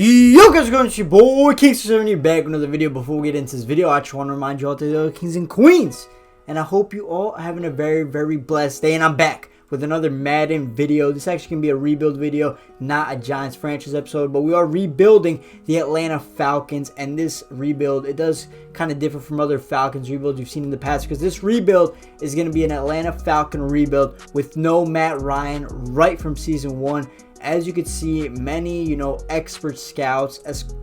Yo guys, it's your boy Kings70 back with another video. Before we get into this video, I just want to remind you all to the kings and queens, and I hope you all are having a very blessed day. And I'm back with another Madden video. This actually can be a rebuild video, not a Giants franchise episode, but we are rebuilding the Atlanta Falcons. And this rebuild, it does kind of differ from other Falcons rebuilds you've seen in the past, because this rebuild is going to be an Atlanta Falcon rebuild with no Matt Ryan right from season 1. As you can see, many, expert scouts,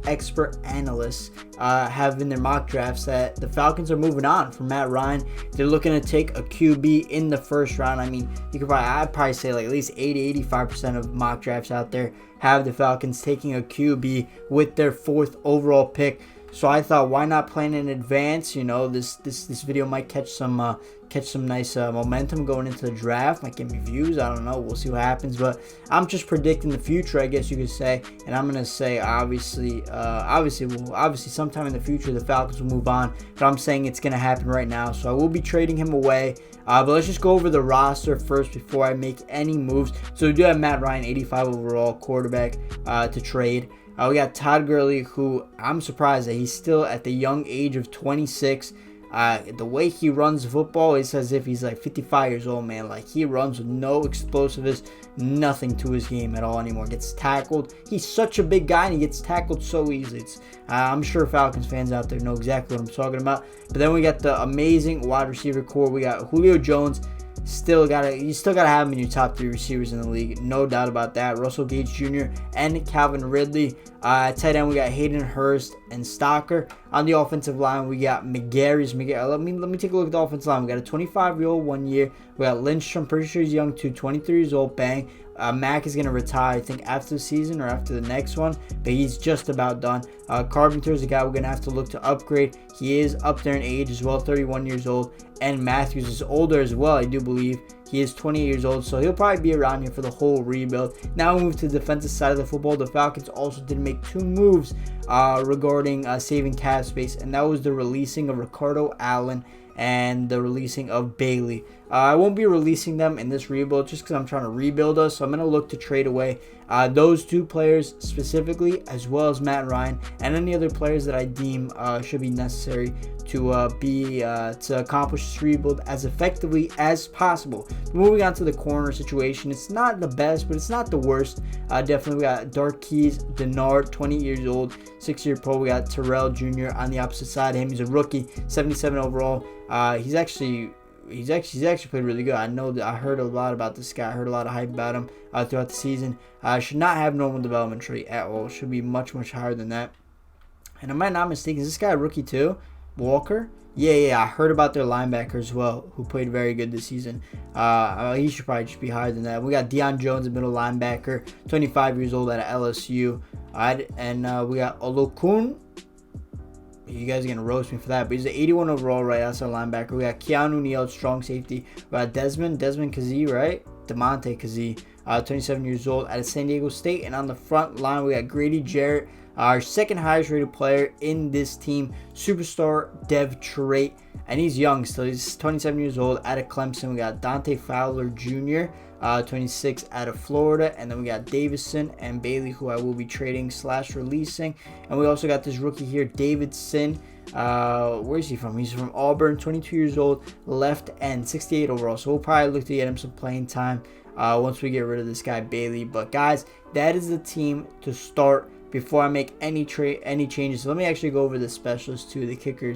expert analysts have in their mock drafts that the Falcons are moving on from Matt Ryan. They're looking to take a QB in the first round. I mean, I'd probably say like at least 80-85% of mock drafts out there have the Falcons taking a QB with their 4th overall pick. So I thought, why not plan in advance? This video might catch some nice momentum going into the draft. Might get me views. I don't know. We'll see what happens. But I'm just predicting the future, I guess you could say. And I'm gonna say, obviously, sometime in the future the Falcons will move on. But I'm saying it's gonna happen right now. So I will be trading him away. But let's just go over the roster first before I make any moves. So we do have Matt Ryan, 85 overall quarterback, to trade. We got Todd Gurley, who I'm surprised that he's still at the young age of 26. The way he runs the football, it's as if he's like 55 years old, man. Like, he runs with no explosiveness, nothing to his game at all anymore. Gets tackled. He's such a big guy, and he gets tackled so easily. I'm sure Falcons fans out there know exactly what I'm talking about. But then we got the amazing wide receiver core. We got Julio Jones. You still gotta have him in your top 3 receivers in the league, no doubt about that. Russell Gage Jr. and Calvin Ridley. Tight end, we got Hayden Hurst and Stalker. On the offensive line, we got McGarry's. Let me take a look at the offensive line. We got a 25-year-old 1 year. We got Lynch. I'm pretty sure he's young too, 23 years old. Bang. Mack is going to retire, I think, after the season or after the next one, but he's just about done. Carpenter is a guy we're going to have to look to upgrade. He is up there in age as well, 31 years old. And Matthews is older as well, I do believe. He is 28 years old, so he'll probably be around here for the whole rebuild. Now we move to the defensive side of the football. The Falcons also did make 2 moves regarding saving cap space, and that was the releasing of Ricardo Allen and the releasing of Bailey. I won't be releasing them in this rebuild just because I'm trying to rebuild us. So I'm going to look to trade away those 2 players specifically, as well as Matt Ryan and any other players that I deem should be necessary to accomplish this rebuild as effectively as possible. Moving on to the corner situation, it's not the best, but it's not the worst. Definitely we got Dark Keys Denard, 20 years old, 6-year pro. We got Terrell Jr. on the opposite side of him. He's a rookie, 77 overall. He's actually played really good. I heard a lot about this guy. I heard a lot of hype about him throughout the season. Should not have normal development trait at all. Should be much higher than that. And am I not mistaken? Is this guy a rookie too? Walker? Yeah. I heard about their linebacker as well, who played very good this season. He should probably just be higher than that. We got Deion Jones, a middle linebacker, 25 years old out of LSU. And we got Olokun. You guys are going to roast me for that, but he's an 81 overall right outside linebacker. We got Keanu Neal, strong safety. We got Desmond Kazee, right? DeMonte Kazee, 27 years old out of San Diego State. And on the front line, we got Grady Jarrett, our 2nd highest rated player in this team, superstar dev trait. And he's young still. He's 27 years old out of Clemson. We got Dante Fowler Jr., 26 out of Florida. And then we got Davison and Bailey, who I will be trading / releasing. And we also got this rookie here, Davidson. Where is he from? He's from Auburn, 22 years old, left end, 68 overall. So we'll probably look to get him some playing time once we get rid of this guy, Bailey. But guys, that is the team to start before I make any changes. So let me actually go over the specialists too, the kicker.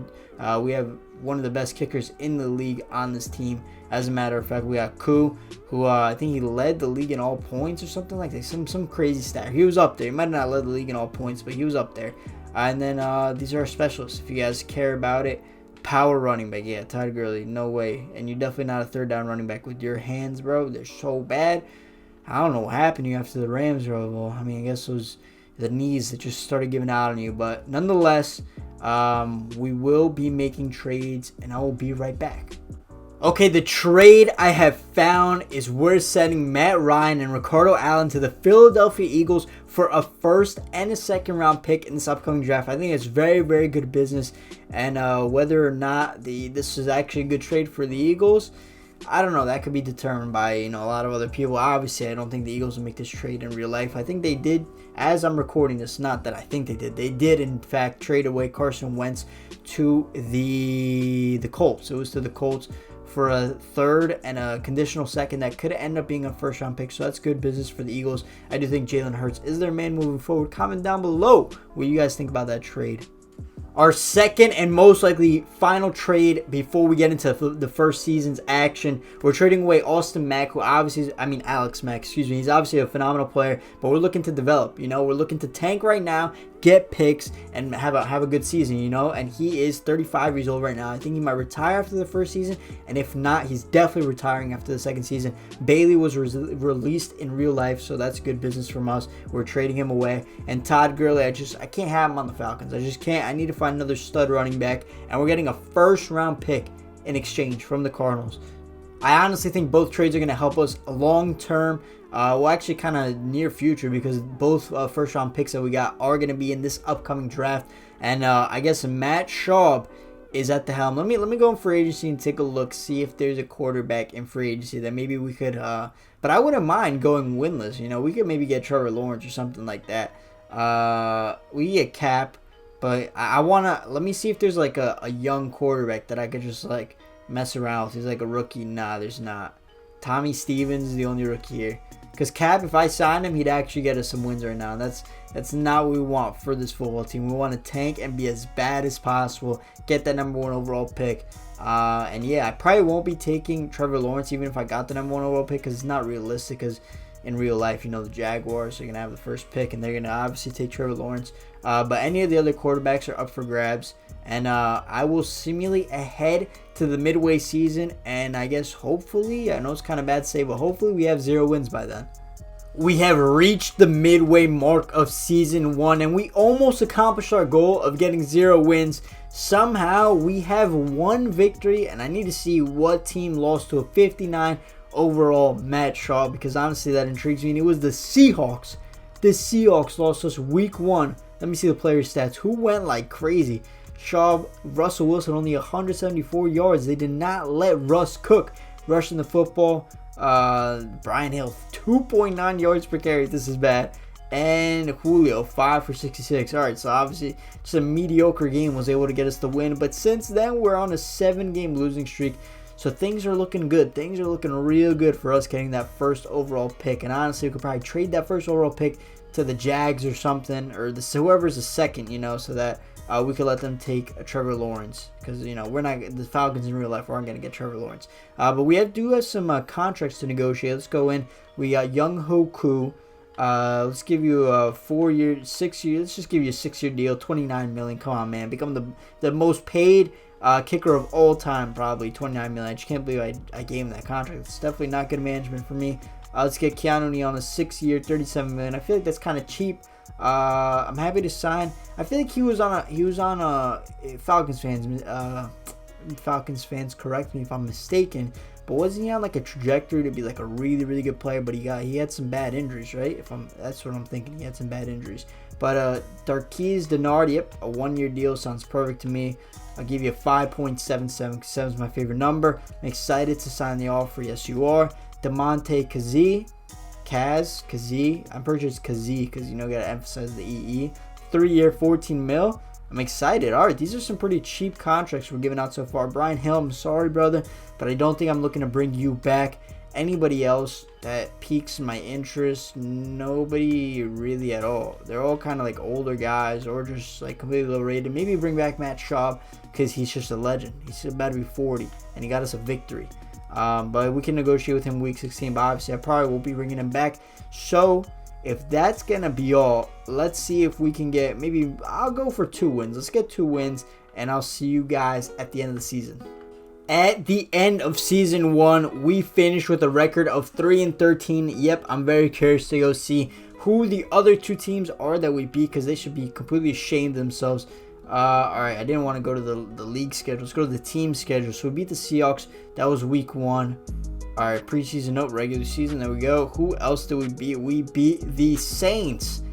We have one of the best kickers in the league on this team. As a matter of fact, we got Koo, who I think he led the league in all points or something like that. Some crazy stat. He was up there. He might not have led the league in all points, but he was up there. And then these are our specialists. If you guys care about it, power running back. Yeah, Todd Gurley, no way. And you're definitely not a 3rd down running back with your hands, bro. They're so bad. I don't know what happened to you after the Rams, bro. Well, I mean, I guess it was the knees that just started giving out on you. But nonetheless, we will be making trades, and I will be right back. Okay, the trade I have found is we're sending Matt Ryan and Ricardo Allen to the Philadelphia Eagles for a 1st and a 2nd round pick in this upcoming draft. I think it's very good business, and whether or not this is actually a good trade for the Eagles, I don't know. That could be determined by, a lot of other people. Obviously, I don't think the Eagles will make this trade in real life. I think they did, as I'm recording this, not that I think they did. They did, in fact, trade away Carson Wentz to the Colts. It was to the Colts for a third and a conditional second that could end up being a first-round pick. So that's good business for the Eagles. I do think Jalen Hurts is their man moving forward. Comment down below what you guys think about that trade. Our second and most likely final trade before we get into the first season's action. We're trading away Austin Mack, who Alex Mack, excuse me. He's obviously a phenomenal player, but we're looking to develop. We're looking to tank right now, get picks, and have a good season, And he is 35 years old right now. I think he might retire after the first season, and if not, he's definitely retiring after the second season. Bailey was released in real life, so that's good business from us. We're trading him away. And Todd Gurley, I can't have him on the Falcons. I just can't. I need to find another stud running back, and we're getting a first-round pick in exchange from the Cardinals. I honestly think both trades are going to help us long-term. Well, actually kind of near future, because both first-round picks that we got are going to be in this upcoming draft. And I guess Matt Schaub is at the helm. Let me go in free agency and take a look, see if there's a quarterback in free agency that maybe we could. But I wouldn't mind going winless. We could maybe get Trevor Lawrence or something like that. We get Cap, but I wanna let me see if there's like a young quarterback that I could just like mess around with. He's like a rookie. Nah, there's not. Tommy Stevens is the only rookie here. Because Cap, if I signed him, he'd actually get us some wins right now. That's not what we want for this football team. We want to tank and be as bad as possible. Get that number 1 overall pick. And yeah, I probably won't be taking Trevor Lawrence even if I got the number 1 overall pick, because it's not realistic. Because in real life, the Jaguars are going to have the first pick, and they're going to obviously take Trevor Lawrence. But any of the other quarterbacks are up for grabs. And I will simulate ahead to the midway season. And I guess hopefully, I know it's kind of bad to say, but hopefully we have 0 wins by then. We have reached the midway mark of season 1, and we almost accomplished our goal of getting 0 wins. Somehow we have 1 victory, and I need to see what team lost to a 59 overall Matt Schaub, because honestly that intrigues me. And it was the Seahawks. The Seahawks lost us week 1. Let me see the player stats. Who went like crazy? Schaub, Russell Wilson, only 174 yards. They did not let Russ cook. Rushing the football. Brian Hill, 2.9 yards per carry. This is bad. And Julio, 5 for 66. All right, so obviously just a mediocre game was able to get us the win. But since then, we're on a 7-game losing streak. So things are looking good. Things are looking real good for us getting that first overall pick. And honestly, we could probably trade that first overall pick to the Jags or something, or whoever's a second, so that we could let them take Trevor Lawrence, because we're not, the Falcons in real life aren't going to get Trevor Lawrence. But we do have some contracts to negotiate. Let's go in. We got Young Hoku. Let's give you a 4-year, 6-year. Let's just give you a 6-year deal, $29 million. Come on, man, become the most paid kicker of all time, probably $29 million. I just can't believe I gave him that contract. It's definitely not good management for me. Let's get Keanu Neal on a 6-year, $37 million. I feel like that's kind of cheap. I'm happy to sign. I feel like he was on a Falcons fans correct me if I'm mistaken, but wasn't he on like a trajectory to be like a really, really good player? But he had some bad injuries, right? That's what I'm thinking. He had some bad injuries. But Darqueze Dennard, yep, a 1-year deal sounds perfect to me. I'll give you a 5.77 because 7 is my favorite number. I'm excited to sign the offer. Yes, you are. DeMonte Kazee, I'm pretty sure it's Kazee because gotta emphasize the EE. 3-year, $14 million. I'm excited. All right, these are some pretty cheap contracts we're giving out so far. Brian Hill, I'm sorry, brother, but I don't think I'm looking to bring you back. Anybody else that piques my interest? Nobody really at all. They're all kind of like older guys or just like completely low rated. Maybe bring back Matt Schaub because he's just a legend. He's about to be 40 and he got us a victory. But we can negotiate with him week 16. But obviously, I probably will be bringing him back. So if that's gonna be all, let's see if we can get. Maybe I'll go for 2 wins. Let's get 2 wins, and I'll see you guys at the end of the season. At the end of season 1, we finished with a record of 3-13. Yep, I'm very curious to go see who the other 2 teams are that we beat, because they should be completely ashamed of themselves. Alright, I didn't want to go to the league schedule. Let's go to the team schedule. So we beat the Seahawks. That was week 1. Alright, preseason, note, regular season. There we go. Who else did we beat? We beat the Saints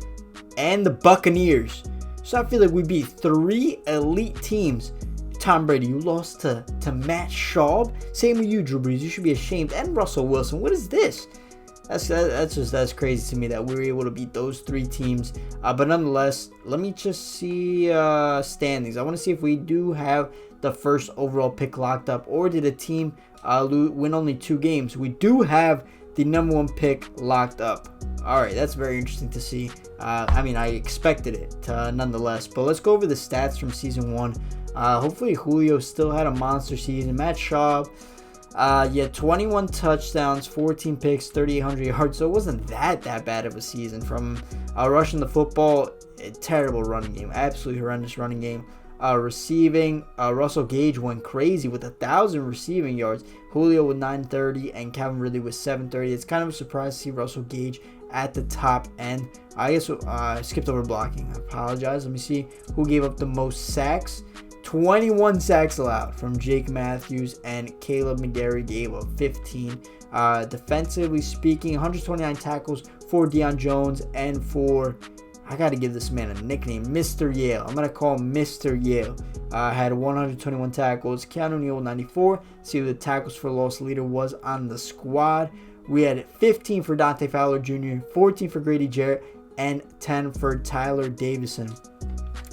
and the Buccaneers. So I feel like we beat 3 elite teams. Tom Brady. You lost to Matt Schaub. Same with you, Drew Brees. You should be ashamed. And Russell Wilson. What is this? That's crazy to me that we were able to beat those 3 teams. But nonetheless, let me just see standings. I want to see if we do have the first overall pick locked up, or did a team win only 2 games. We do have the number 1 pick locked up. All right, that's very interesting to see. I mean, I expected it nonetheless. But let's go over the stats from season 1. Hopefully Julio still had a monster season. Matt Schaub, 21 touchdowns, 14 picks, 3,800 yards. So it wasn't that bad of a season. From rushing the football, a terrible running game, absolutely horrendous running game. Receiving, Russell Gage went crazy with 1,000 receiving yards. Julio with 930 and Calvin Ridley with 730. It's kind of a surprise to see Russell Gage at the top end. I guess I skipped over blocking. I apologize. Let me see who gave up the most sacks. 21 sacks allowed from Jake Matthews, and Caleb McGarry gave up 15. Defensively speaking, 129 tackles for Deion Jones, and for, I got to give this man a nickname, Mr. Yale. I'm going to call him Mr. Yale. Had 121 tackles. Keanu Neal 94. See who the tackles for loss leader was on the squad. We had 15 for Dante Fowler Jr., 14 for Grady Jarrett, and 10 for Tyler Davison.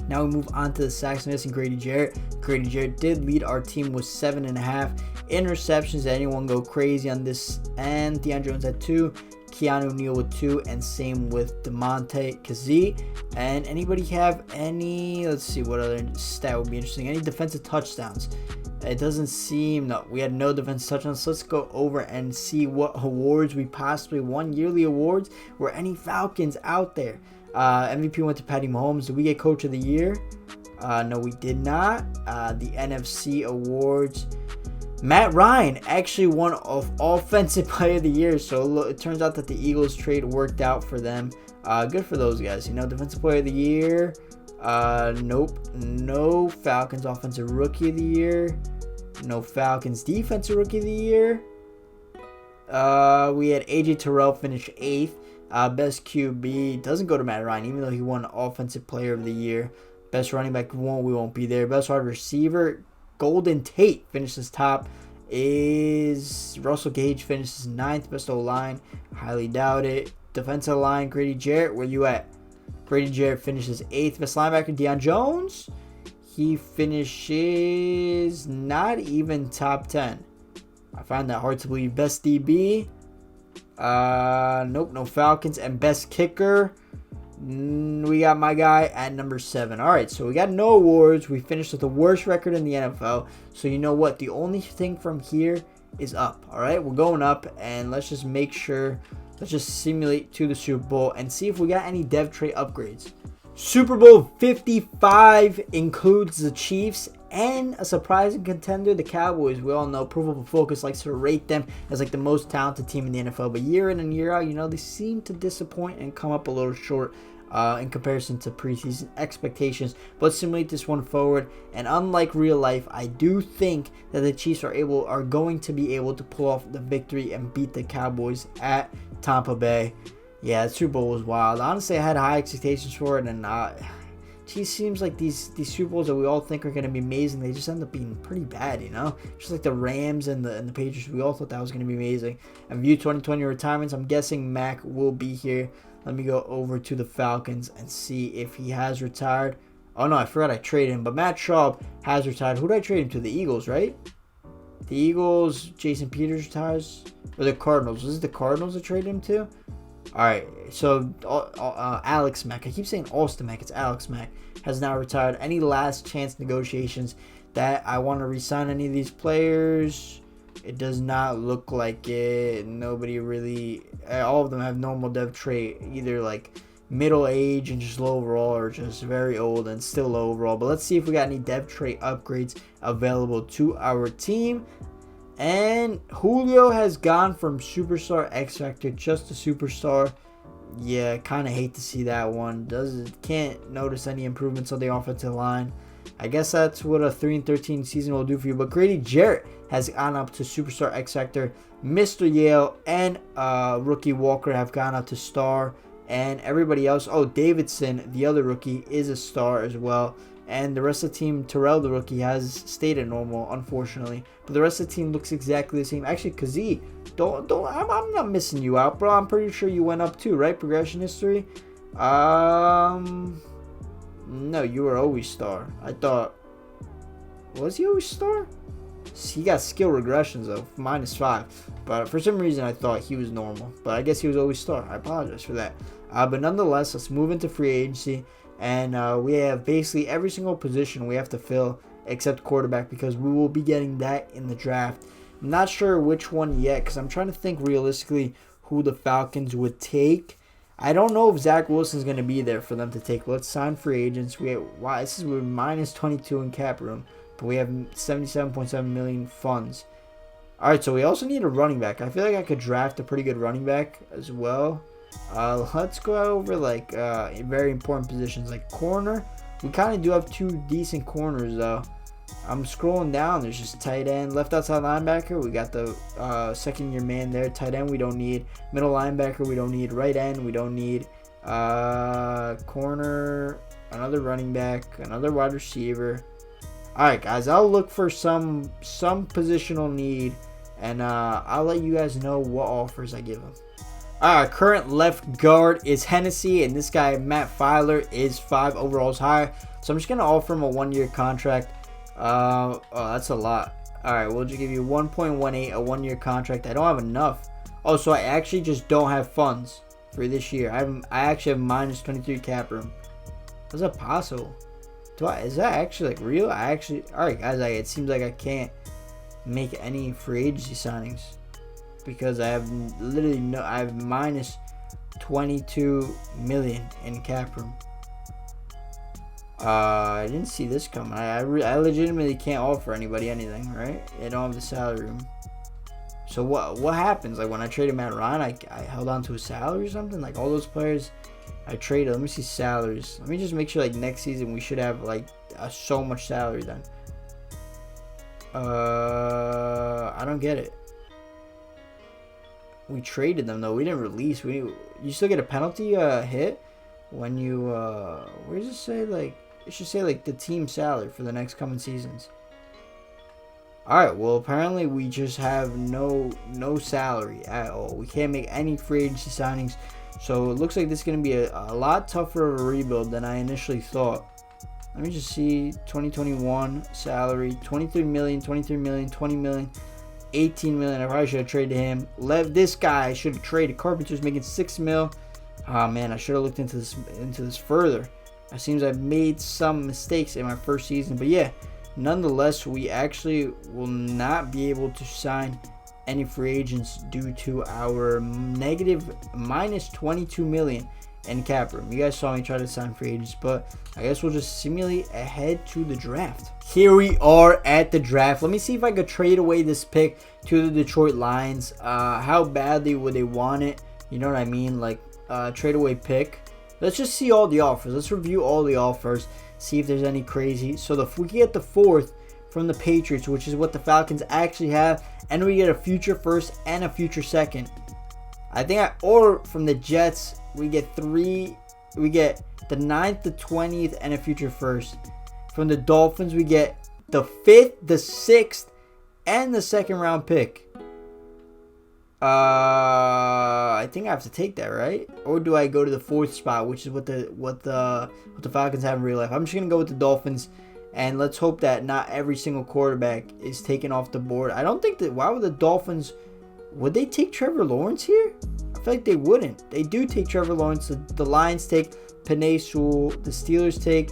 Now we move on to the sacks missing Grady Jarrett. Grady Jarrett did lead our team with 7.5 interceptions. Did anyone go crazy on this end? Deion Jones had 2. Keanu Neal with 2, and same with DeMonte Kazee. And anybody have any, let's see what other stat would be interesting, any defensive touchdowns? It doesn't seem, no, we had no defensive touchdowns. Let's go over and see what awards we possibly won, yearly awards. Were any Falcons out there? MVP went to Patty Mahomes. Did we get Coach of the Year? No, we did not. The NFC awards, Matt Ryan actually won of Offensive Player of the Year. So it turns out that the Eagles trade worked out for them. Good for those guys. You know, Defensive Player of the Year. Nope. No Falcons Offensive Rookie of the Year. No Falcons Defensive Rookie of the Year. We had AJ Terrell finish 8th. Best QB doesn't go to Matt Ryan, even though he won Offensive Player of the Year. Best running back, we won't be there. Best wide receiver, Golden Tate finishes top. Is Russell Gage finishes 9th. Best O-line, highly doubt it. Defensive line, Grady Jarrett, where you at? Grady Jarrett finishes 8th. Best linebacker, Deion Jones. He finishes not even top 10. I find that hard to believe. Best DB, nope, no Falcons. And best kicker, we got my guy at number 7. All right, so we got no awards. We finished with the worst record in the NFL. So you know what? The only thing from here is up. All right, we're going up, and let's just make sure. Let's just simulate to the Super Bowl and see if we got any dev trait upgrades. Super Bowl 55 includes the Chiefs and a surprising contender, the Cowboys. We all know Provable Focus likes to rate them as like the most talented team in the NFL. But year in and year out, you know, they seem to disappoint and come up a little short in comparison to preseason expectations. But simulate this one forward, and unlike real life, I do think that the Chiefs are going to be able to pull off the victory and beat the Cowboys at Tampa Bay. Yeah, the Super Bowl was wild. Honestly, I had high expectations for it, and it seems like these Super Bowls that we all think are going to be amazing, they just end up being pretty bad, you know? Just like the Rams and the Patriots, we all thought that was going to be amazing. And view 2020 retirements, I'm guessing Mac will be here. Let me go over to the Falcons and see if he has retired. Oh, no, I forgot I traded him, but Matt Schaub has retired. Who did I trade him to? The Eagles, right? The Eagles, Jason Peters retires. Or the Cardinals. Was it the Cardinals that traded him to? Alright, so Alex Mack, I keep saying Austin Mack, it's Alex Mack, has now retired. Any last chance negotiations that I want to re-sign any of these players? It does not look like it. Nobody really, all of them have normal dev trait, either like middle age and just low overall, or just very old and still low overall. But let's see if we got any dev trait upgrades available to our team. And Julio has gone from Superstar X Factor just to Superstar. Yeah, kind of hate to see that one. Can't notice any improvements on the offensive line. I guess that's what a 3-13 season will do for you. But Grady Jarrett has gone up to Superstar X Factor. Mr. Yale and Rookie Walker have gone up to Star. And everybody else, oh, Davidson, the other rookie, is a star as well. and the rest of the team, Terrell the rookie, has stayed at normal, unfortunately. But the rest of the team looks exactly the same. Actually, Kazee, I'm not missing you out, bro. I'm pretty sure you went up too, right? Progression history. No, you were always star. I thought, was he always star? He got skill regressions though, -5. But for some reason, I thought he was normal. But I guess he was always star. I apologize for that. But nonetheless, let's move into free agency. And we have basically every single position we have to fill except quarterback, because we will be getting that in the draft. I'm not sure which one yet, because I'm trying to think realistically who the Falcons would take. I don't know if Zach Wilson's going to be there for them to take. Let's sign free agents. We're -22 in cap room, but we have 77.7 million funds. All right, so we also need a running back. I feel like I could draft a pretty good running back as well. Let's go over like very important positions like corner. We kind of do have 2 decent corners though. I'm scrolling down. There's just tight end, left outside linebacker. We got the second-year man there. Tight end we don't need. Middle linebacker we don't need. Right end we don't need. Corner, another running back, another wide receiver. All right, guys. I'll look for some positional need, and I'll let you guys know what offers I give them. Current left guard is Hennessy, and this guy, Matt Filer, is 5 overalls higher. So I'm just going to offer him a 1-year contract. Oh, that's a lot. Alright, we'll just give you 1.18, a 1-year contract. I don't have enough. Oh, so I actually just don't have funds for this year. I actually have -23 cap room. How's that possible? Is that actually like real? Alright guys, it seems like I can't make any free agency signings, because I have literally I have -22 million in cap room. I didn't see this coming. I legitimately can't offer anybody anything, right? I don't have the salary room. So what happens? Like when I traded Matt Ryan, I held on to his salary or something? Like all those players I traded. Let me see salaries. Let me just make sure like next season we should have like so much salary then. I don't get it. We traded them though. We didn't release. You still get a penalty hit when you where does it say? Like it should say like the team salary for the next coming seasons. Alright, well apparently we just have no salary at all. We can't make any free agency signings. So it looks like this is going to be a lot tougher of a rebuild than I initially thought. Let me just see. 2021 salary, 23 million, 23 million, 20 million, 18 million. I probably should have traded him. This guy I should have traded. Carpenter's making 6 mil. Oh man, I should have looked into this further. It seems I've made some mistakes in my first season, but yeah, nonetheless, we actually will not be able to sign any free agents due to our negative -22 million in cap room. You guys saw me try to sign free agents, but I guess we'll just simulate ahead to the draft. Here we are at the draft. Let me see if I could trade away this pick to the Detroit Lions. How badly would they want it? You know what I mean? Like trade away pick. Let's just see all the offers. Let's review all the offers. See if there's any crazy. So if we get the 4th from the Patriots, which is what the Falcons actually have, and we get a future first and a future second. Or from the Jets, we get 3. We get the 9th, the 20th, and a future first. From the Dolphins, we get the 5th, the 6th, and the 2nd round pick. I think I have to take that, right? Or do I go to the 4th spot, which is what the Falcons have in real life? I'm just gonna go with the Dolphins, and let's hope that not every single quarterback is taken off the board. I don't think that. Why would the Dolphins? Would they take Trevor Lawrence here? I feel like they wouldn't. They do take Trevor Lawrence. The Lions take Penei Sewell. The Steelers take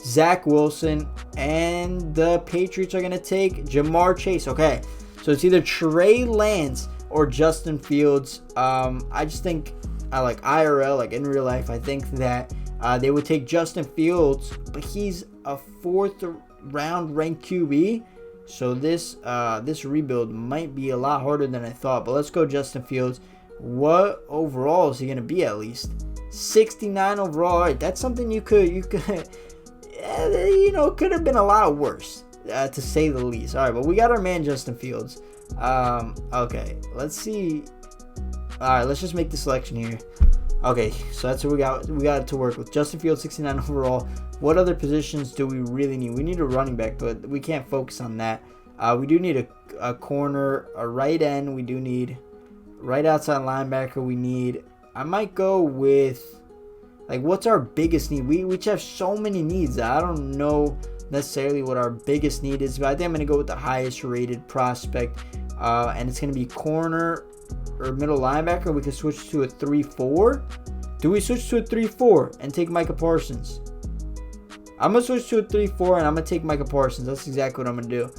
Zach Wilson, and the Patriots are gonna take Jamar Chase. Okay, so it's either Trey Lance or Justin Fields. I just think, like IRL, like in real life, I think that they would take Justin Fields, but he's a 4th round ranked QB. So this rebuild might be a lot harder than I thought. But let's go Justin Fields. What overall is he gonna be at least? 69 overall. All right, that's something you could could have been a lot worse, to say the least. All right, but we got our man Justin Fields. Okay, let's see. All right, let's just make the selection here. Okay, so that's what we got. We got to work with. Justin Fields, 69 overall. What other positions do we really need? We need a running back, but we can't focus on that. We do need a corner, a right end. We do need right outside linebacker. We need. I might go with, like, what's our biggest need? We each have so many needs. I don't know necessarily what our biggest need is, but I think I'm gonna go with the highest rated prospect, and it's gonna be corner or middle linebacker. We could switch to a 3-4. Do we switch to a 3-4 and take Micah Parsons? I'm going to switch to a 3-4 and I'm going to take Micah Parsons. That's exactly what I'm going to do.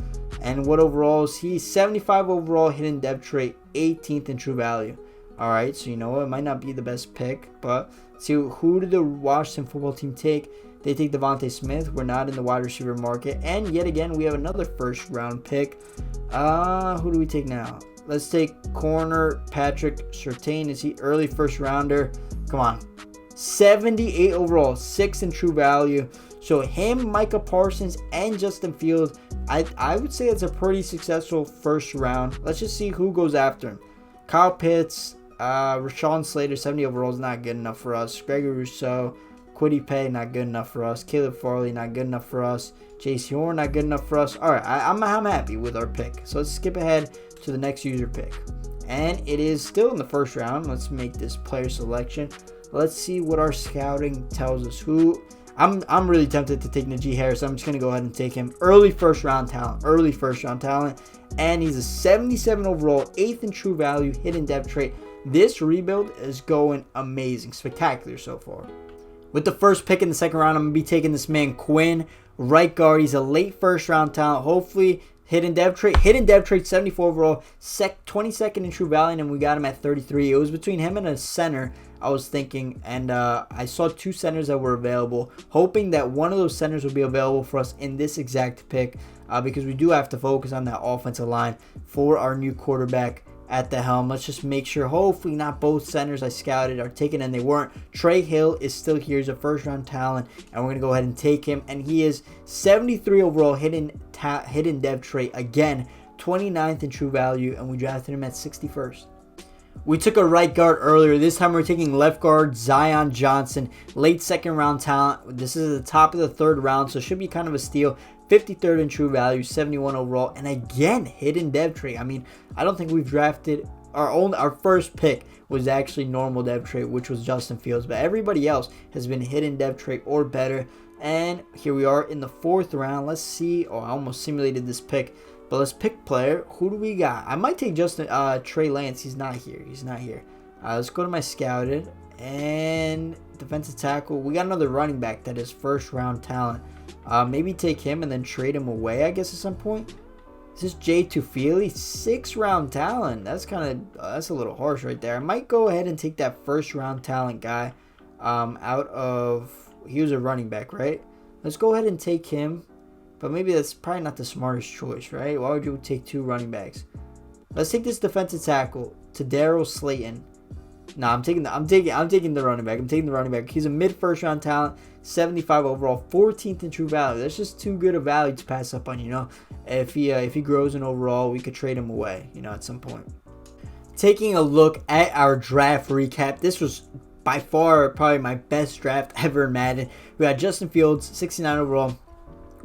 And what overall is he? 75 overall, hidden depth trait, 18th in true value. Alright, so you know what? It might not be the best pick, but see, who did the Washington football team take? They take Devontae Smith. We're not in the wide receiver market. And yet again, we have another first round pick. Who do we take now? Let's take corner Patrick Surtain. Is he early first rounder? Come on. 78 overall, 6 in true value. So him, Micah Parsons, and Justin Fields, I would say it's a pretty successful first round. Let's just see who goes after him. Kyle Pitts, Rashawn Slater, 70 overall is not good enough for us. Gregory Rousseau, Kwity Paye, not good enough for us. Caleb Farley, not good enough for us. J.C. Horn, not good enough for us. All right, I'm happy with our pick. So let's skip ahead to the next user pick. And it is still in the first round. Let's make this player selection. Let's see what our scouting tells us. I'm really tempted to take Najee Harris. I'm just going to go ahead and take him. Early first round talent. And he's a 77 overall, 8th in true value, hidden depth trait. This rebuild is going amazing. Spectacular so far. With the first pick in the second round, I'm going to be taking this man, Quinn, right guard. He's a late first round talent. Hopefully, hidden depth trait, 74 overall, 22nd in true value, and we got him at 33. It was between him and a center, I was thinking, and I saw 2 centers that were available, hoping that one of those centers would be available for us in this exact pick, because we do have to focus on that offensive line for our new quarterback at the helm. Let's just make sure, hopefully not both centers I scouted are taken, and they weren't. Trey Hill is still here. He's a first round talent, and we're going to go ahead and take him. And he is 73 overall, hidden depth trait. Again, 29th in true value, and we drafted him at 61st. We took a right guard earlier. This time we're taking left guard Zion Johnson, late second round talent. This is at the top of the third round, so it should be kind of a steal. 53rd in true value, 71 overall, and again, hidden depth trait. I mean, I don't think we've drafted our first pick was actually normal depth trait, which was Justin Fields, but everybody else has been hidden depth trait or better. And here we are in the 4th round. Let's see. Oh, I almost simulated this pick, but let's pick player. Who do we got? I might take Trey Lance. He's not here. Let's go to my scouted and defensive tackle. We got another running back that is first round talent. Maybe take him and then trade him away, I guess, at some point. This is Jay Tufili, 6th round talent. That's a little harsh right there. I might go ahead and take that first round talent guy out of, he was a running back, right? Let's go ahead and take him, but maybe that's probably not the smartest choice, right? Why would you take 2 running backs? Let's take this defensive tackle, Daryl Slayton. No, I'm taking the running back. I'm taking the running back. He's a mid first round talent, 75 overall, 14th in true value. That's just too good a value to pass up on, you know. If he grows in overall, we could trade him away, you know, at some point. Taking a look at our draft recap, this was by far probably my best draft ever in Madden. We got Justin Fields, 69 overall.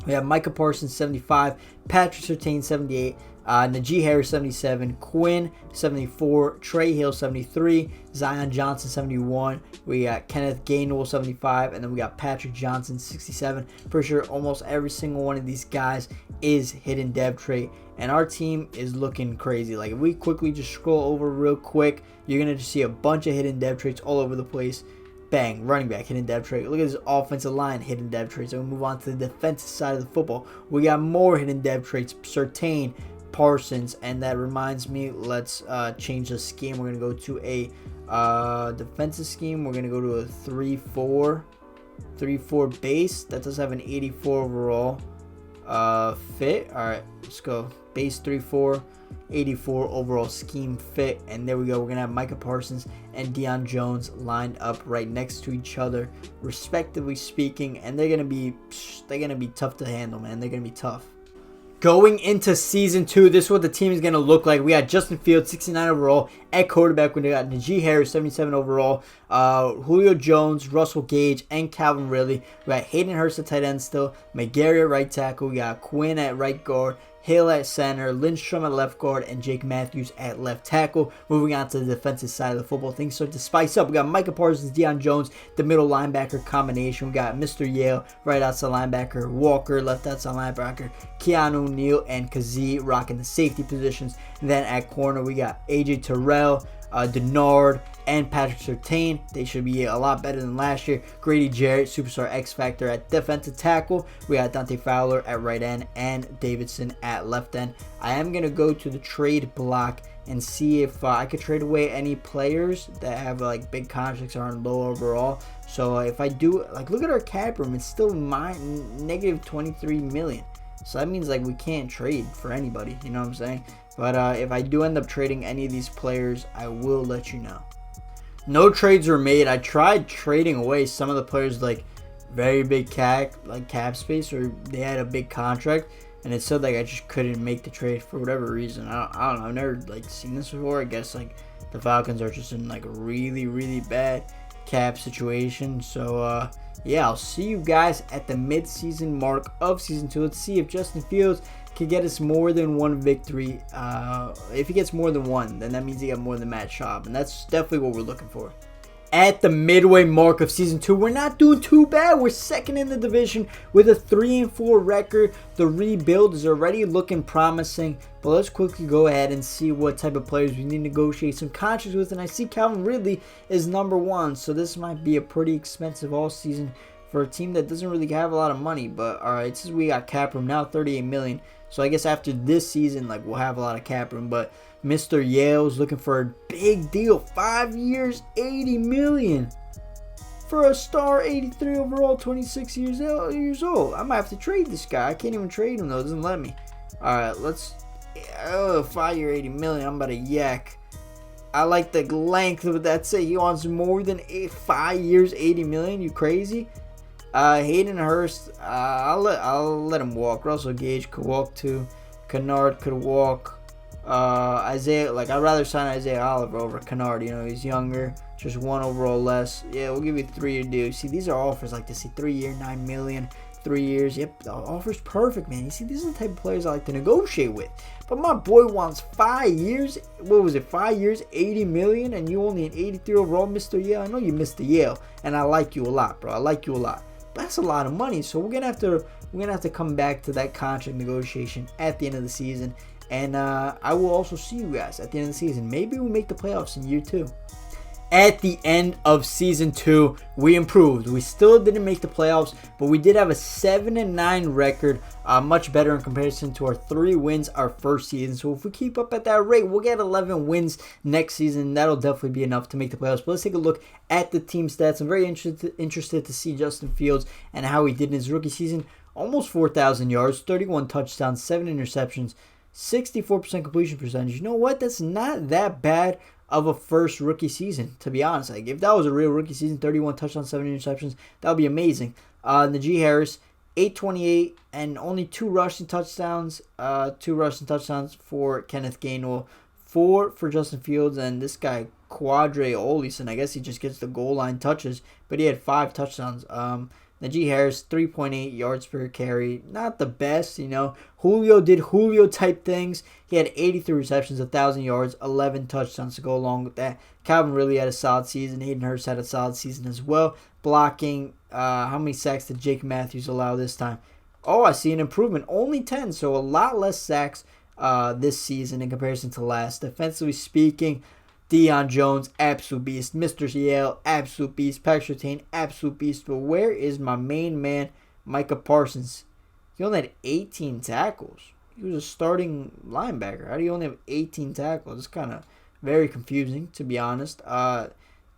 We have Micah Parsons, 75, Patrick Surtain, 78, Najee Harris, 77, Quinn, 74, Trey Hill, 73, Zion Johnson, 71. We got Kenneth Gainwell, 75, and then we got Patrick Johnson, 67. For sure, almost every single one of these guys is hidden depth trait, and our team is looking crazy. Like, if we quickly just scroll over real quick, you're going to just see a bunch of hidden depth traits all over the place. Bang, running back, hidden depth trait. Look at this offensive line, hidden depth traits. So we move on to the defensive side of the football. We got more hidden depth traits. Surtain, Parsons, and that reminds me, let's change the scheme. We're going to go to a defensive scheme. We're going to go to a 3-4 base. That does have an 84 overall fit. All right, let's go. Base 3-4. 84 overall scheme fit, and there we go. We're gonna have Micah Parsons and Deion Jones lined up right next to each other, respectively speaking, and they're gonna be tough to handle, man. They're gonna be tough. Going into season 2, this is what the team is going to look like. We got Justin Fields, 69 overall. At quarterback, we got Najee Harris, 77 overall. Julio Jones, Russell Gage, and Calvin Ridley. We got Hayden Hurst at tight end still. McGarry at right tackle. We got Quinn at right guard. Hill at center, Lindstrom at left guard, and Jake Matthews at left tackle. Moving on to the defensive side of the football, things start to spice up. We got Micah Parsons, Deion Jones, the middle linebacker combination. We got Mr. Yale, right outside linebacker, Walker, left outside linebacker, Keanu Neal, and Kazee rocking the safety positions. And then at corner, we got AJ Terrell, Denard, and Patrick Surtain. They should be a lot better than last year. Grady Jarrett, superstar X Factor at defensive tackle. We got Dante Fowler at right end and Davidson at left end. I am going to go to the trade block and see if I could trade away any players that have like big contracts or aren't low overall. So if I do, like, look at our cap room. It's still negative 23 million. So that means like we can't trade for anybody. You know what I'm saying? But if I do end up trading any of these players, I will let you know. No trades were made. I tried trading away some of the players like very big cap space, or they had a big contract, and it said like I just couldn't make the trade for whatever reason. I don't know. I've never like seen this before. I guess like the Falcons are just in like a really bad cap situation. So yeah, I'll see you guys at the mid-season mark of season 2. Let's see if Justin Fields can get us more than one victory. If he gets more than one, then that means he got more than Matt Schaub, and that's definitely what we're looking for. At the midway mark of season 2, we're not doing too bad. We're second in the division with a 3-4 record. The rebuild is already looking promising, but let's quickly go ahead and see what type of players we need to negotiate some contracts with. And I see Calvin Ridley is number 1, so this might be a pretty expensive all season for a team that doesn't really have a lot of money. But all right, since we got cap room now, 38 million. So I guess after this season, like, we'll have a lot of cap room. But Mr. Yale's looking for a big deal. 5 years, 80 million. For a star, 83 overall, 26 years old. I might have to trade this guy. I can't even trade him, though. It doesn't let me. Alright, let's... 5 year, 80 million. I'm about to yak. I like the length of that. Say he wants more than 5 years, 80 million. You crazy? Hayden Hurst, I'll let him walk. Russell Gage could walk too. Kennard could walk. Isaiah, like, I'd rather sign Isaiah Oliver over Kennard. You know, he's younger, just 1 overall less. Yeah, we'll give you a 3-year deal. See, these are offers like this. See, 3 year, 9 million, 3 years. Yep, the offer's perfect, man. You see, these are the type of players I like to negotiate with. But my boy wants 5 years. What was it? 5 years, 80 million, and you only an 83 overall, Mr. Yale. I know you missed the Yale, and I like you a lot, bro. I like you a lot. But that's a lot of money, so we're gonna have to come back to that contract negotiation at the end of the season, and I will also see you guys at the end of the season. Maybe we make the playoffs in year 2. At the end of season 2, we improved. We still didn't make the playoffs, but we did have a 7-9 record, much better in comparison to our 3 wins our first season. So if we keep up at that rate, we'll get 11 wins next season. That'll definitely be enough to make the playoffs. But let's take a look at the team stats. I'm very interested to see Justin Fields and how he did in his rookie season. Almost 4,000 yards, 31 touchdowns, 7 interceptions, 64% completion percentage. You know what? That's not that bad of a first rookie season, to be honest. Like, if that was a real rookie season, 31 touchdowns, 7 interceptions, that would be amazing. Najee Harris, 828 and only 2 rushing touchdowns. 2 rushing touchdowns for Kenneth Gainwell, 4 for Justin Fields, and this guy Quadre Olison, I guess he just gets the goal line touches, but he had 5 touchdowns. Najee Harris, 3.8 yards per carry. Not the best, you know. Julio did Julio-type things. He had 83 receptions, 1,000 yards, 11 touchdowns to go along with that. Calvin really had a solid season. Hayden Hurst had a solid season as well. Blocking, how many sacks did Jake Matthews allow this time? Oh, I see an improvement. Only 10, so a lot less sacks this season in comparison to last. Defensively speaking, Deion Jones, absolute beast. Mr. Yale, absolute beast. Patrick Surtain, absolute beast. But where is my main man, Micah Parsons? He only had 18 tackles. He was a starting linebacker. How do you only have 18 tackles? It's kind of very confusing, to be honest.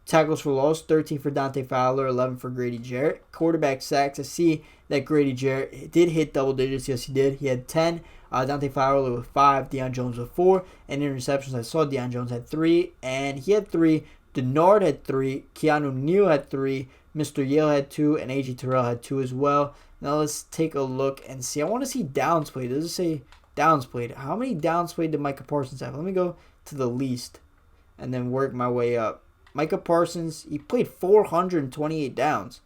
Tackles for loss, 13 for Dante Fowler, 11 for Grady Jarrett. Quarterback sacks, I see that Grady Jarrett did hit double digits. Yes, he did. He had 10. Dante Fowler with 5, Deion Jones with 4, and interceptions, I saw Deion Jones had 3, and he had 3. Denard had 3, Keanu Neal had 3, Mr. Yale had 2, and A.J. Terrell had 2 as well. Now let's take a look and see. I want to see downs played. Does it say downs played? How many downs played did Micah Parsons have? Let me go to the least and then work my way up. Micah Parsons, he played 428 downs.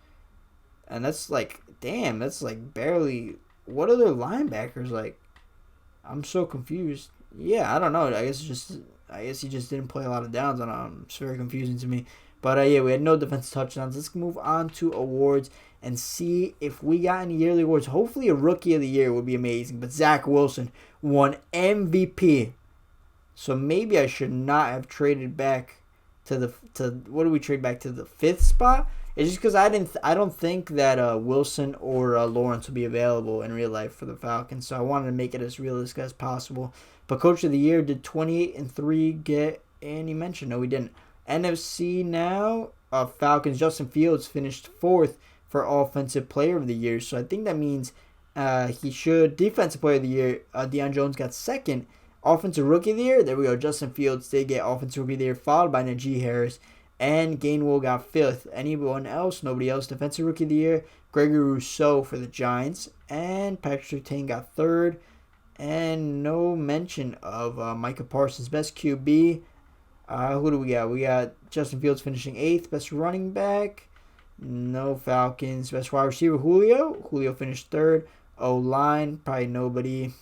And that's like, damn, that's like barely. What are their linebackers like? I'm so confused. Yeah, I don't know. I guess he just didn't play a lot of downs. I don't know. It's very confusing to me. But yeah, we had no defensive touchdowns. Let's move on to awards and see if we got any yearly awards. Hopefully a Rookie of the Year would be amazing. But Zach Wilson won MVP. So maybe I should not have traded back to what did we trade back to, the 5th spot? It's just because I don't think that Wilson or Lawrence will be available in real life for the Falcons. So I wanted to make it as realistic as possible. But Coach of the Year, did 28-3 get any mention? No, we didn't. NFC now, Falcons. Justin Fields finished 4th for Offensive Player of the Year. So I think that means he should. Defensive Player of the Year, Deion Jones got 2nd. Offensive Rookie of the Year, there we go. Justin Fields did get Offensive Rookie of the Year, followed by Najee Harris. And Gainwell got 5th. Anyone else? Nobody else. Defensive Rookie of the Year, Gregory Rousseau for the Giants. And Patrick Surtain got 3rd. And no mention of Micah Parsons. Best QB. Who do we got? We got Justin Fields finishing 8th. Best running back. No Falcons. Best wide receiver, Julio. Julio finished 3rd. O-line, probably nobody.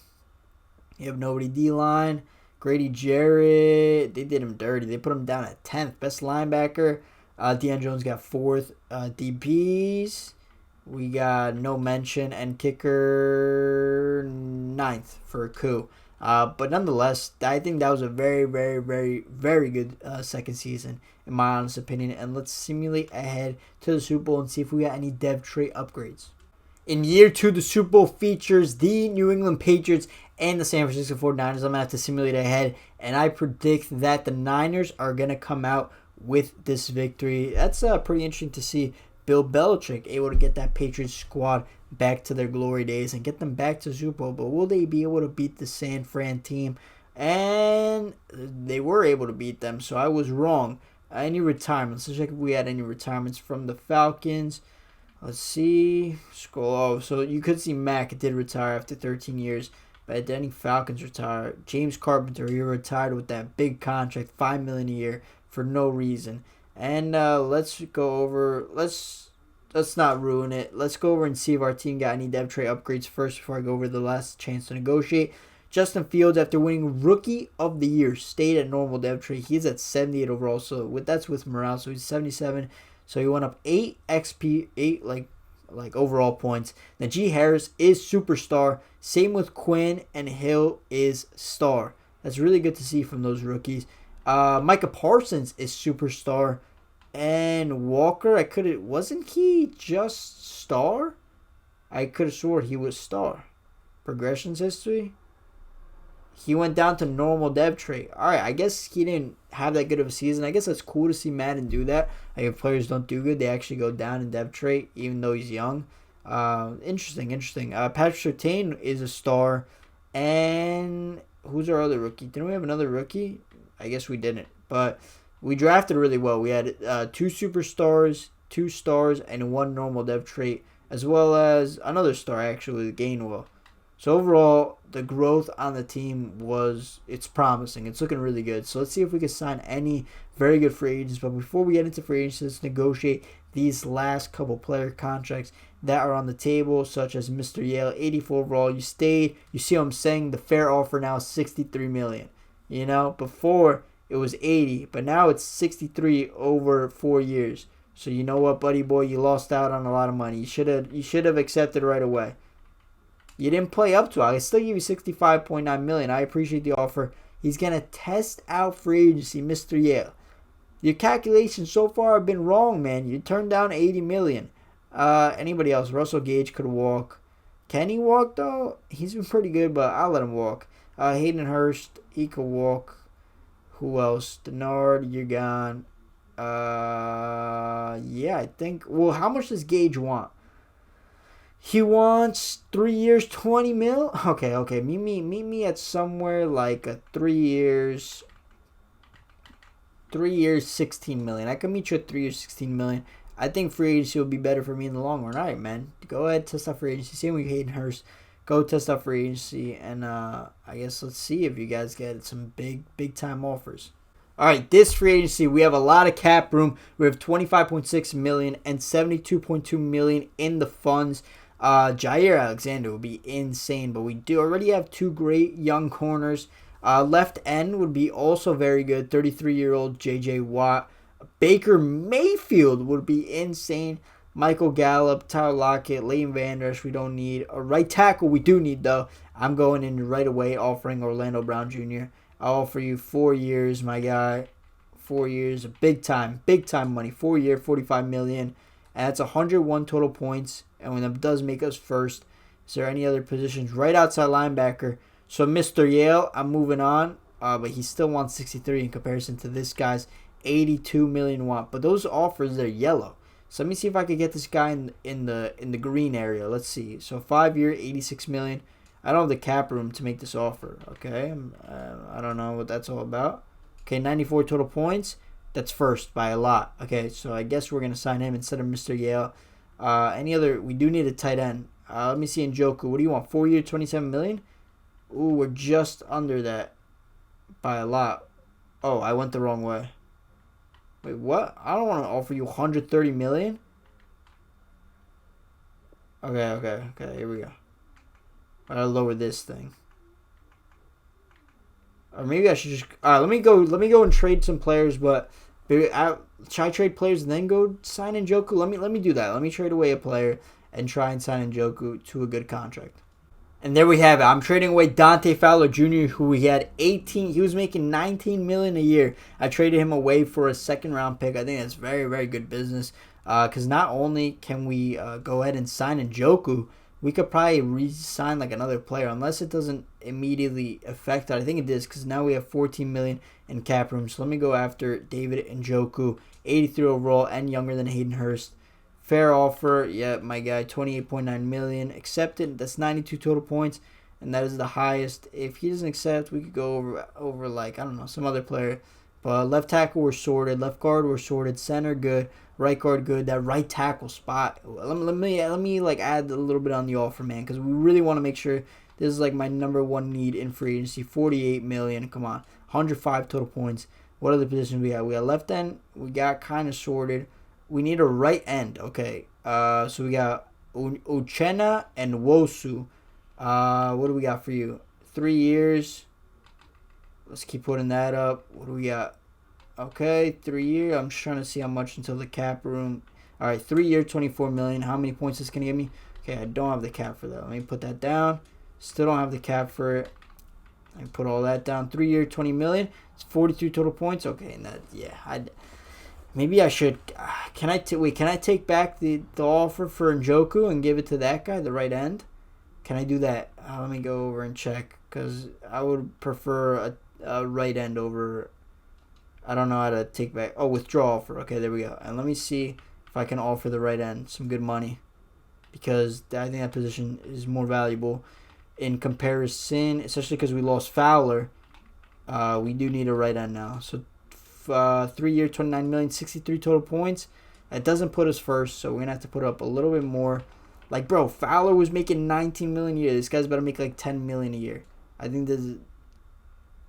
You have nobody. D-line. Grady Jarrett, they did him dirty. They put him down at 10th. Best linebacker, Deion Jones got 4th. DBs, we got no mention. And kicker, 9th for a coup. But nonetheless, I think that was a very, very, very, very good second season, in my honest opinion. And let's simulate ahead to the Super Bowl and see if we got any dev trait upgrades. In year 2, the Super Bowl features the New England Patriots and the San Francisco 49ers. I'm going to have to simulate ahead, and I predict that the Niners are going to come out with this victory. That's pretty interesting to see Bill Belichick able to get that Patriots squad back to their glory days and get them back to Super Bowl. But will they be able to beat the San Fran team? And they were able to beat them, so I was wrong. Any retirements? Let's check if we had any retirements from the Falcons. Let's see. Scroll off. So you could see Mack did retire after 13 years. But did any Falcons retire? James Carpenter, he retired with that big contract, $5 million a year for no reason. And let's go over. Let's not ruin it. Let's go over and see if our team got any dev trait upgrades first before I go over the last chance to negotiate. Justin Fields, after winning Rookie of the Year, stayed at normal dev trait. He's at 78 overall. So that's with morale. So he's 77. So he went up 8 XP, 8 like overall points. Najee Harris is superstar. Same with Quinn, and Hill is star. That's really good to see from those rookies. Micah Parsons is superstar. And Walker, wasn't he just star? I could have swore he was star. Progressions history. He went down to normal dev trait. Alright, I guess he didn't have that good of a season. I guess that's cool to see Madden do that. Like if players don't do good, they actually go down in dev trait, even though he's young. Interesting. Patrick Surtain is a star. And who's our other rookie? Didn't we have another rookie? I guess we didn't. But we drafted really well. We had 2 superstars, 2 stars, and 1 normal dev trait, as well as another star, actually, Gainwell. So overall, the growth on the team it's promising. It's looking really good. So let's see if we can sign any very good free agents. But before we get into free agents, let's negotiate these last couple player contracts that are on the table, such as Mr. Yale, 84 overall. You stayed. You see what I'm saying? The fair offer now is $63 million. You know, before it was 80, but now it's 63 over 4 years. So you know what, buddy boy, you lost out on a lot of money. You should have accepted right away. You didn't play up to it. I still give you $65.9 million. I appreciate the offer. He's going to test out free agency, Mr. Yale. Your calculations so far have been wrong, man. You turned down $80 million. Anybody else? Russell Gage could walk. Can he walk, though? He's been pretty good, but I'll let him walk. Hayden Hurst, he could walk. Who else? Denard, you're gone. Yeah, I think. Well, how much does Gage want? He wants 3 years, 20 mil. Okay. Meet me at somewhere like a 3 years, 16 million. I can meet you at 3 years, 16 million. I think free agency will be better for me in the long run. All right, man. Go ahead, test out free agency. Same with Hayden Hurst. Go test out free agency, and I guess let's see if you guys get some big time offers. All right, this free agency, we have a lot of cap room. We have $25.6 million and $72.2 million in the funds. Jair Alexander would be insane, but we do already have two great young corners. Left end would be also very good. 33-year-old J.J. Watt. Baker Mayfield would be insane. Michael Gallup, Tyler Lockett, Leighton Vander Esch, we don't need. A right tackle we do need, though. I'm going in right away offering Orlando Brown Jr. I'll offer you 4 years, my guy. 4 years, big time money. 4 year, $45 million. And that's 101 total points. And when that does make us first, is there any other positions? Right outside linebacker. So Mr. Yale, I'm moving on. But he still wants 63 in comparison to this guy's 82 million want. But those offers, they're yellow. So let me see if I could get this guy in the green area. Let's see. So 5 year, 86 million. I don't have the cap room to make this offer. Okay, I don't know what that's all about. Okay, 94 total points. That's first by a lot. Okay, so I guess we're gonna sign him instead of Mr. Yale. Any other? We do need a tight end. Let me see Njoku. What do you want? 4 year, 27 million. Ooh, we're just under that by a lot. Oh, I went the wrong way. Wait, what? I don't want to offer you 130 million. Okay. Here we go. I gotta lower this thing. Or maybe I should just. Let me go and trade some players. But should I trade players and then go sign Njoku? Let me do that. Let me trade away a player and try and sign Njoku to a good contract. And there we have it. I'm trading away Dante Fowler Jr., who he had 18. He was making 19 million a year. I traded him away for a second-round pick. I think that's very, very good business. Because not only can we go ahead and sign Njoku, we could probably re-sign like another player, unless it doesn't immediately affect it. I think it is, because now we have 14 million in cap room. So let me go after David Njoku, 83 overall and younger than Hayden Hurst. Fair offer, yeah, my guy, 28.9 million. Accepted. That's 92 total points, and that is the highest. If he doesn't accept, we could go over like, I don't know, some other player. But left tackle, we're sorted. Left guard, we're sorted. Center, good. Right guard, good. That right tackle spot. Let me like add a little bit on the offer, man, because we really want to make sure this is like my number one need in free agency. 48 million. Come on, 105 total points. What other positions we got? We got left end. We got kind of sorted. We need a right end. Okay. So we got Uchenna and Wosu. What do we got for you? 3 years. Let's keep putting that up. What do we got? Okay, 3 year. I'm just trying to see how much until the cap room. All right, 3 year, 24 million. How many points is this gonna give me? Okay, I don't have the cap for that. Let me put that down. Still don't have the cap for it. I put all that down. 3 year, 20 million. It's 43 total points. Okay, and that, yeah, maybe I should. Can I take back the offer for Njoku and give it to that guy, the right end? Can I do that? Let me go over and check, because I would prefer a right end over. I don't know how to take back. Oh, withdraw offer. Okay, there we go. And let me see if I can offer the right end some good money, because I think that position is more valuable in comparison, especially because we lost Fowler. We do need a right end now. So 3 year, 29 million, 63 total points. That doesn't put us first, so we're going to have to put up a little bit more. Like, bro, Fowler was making 19 million a year. This guy's about to make like 10 million a year. I think this is...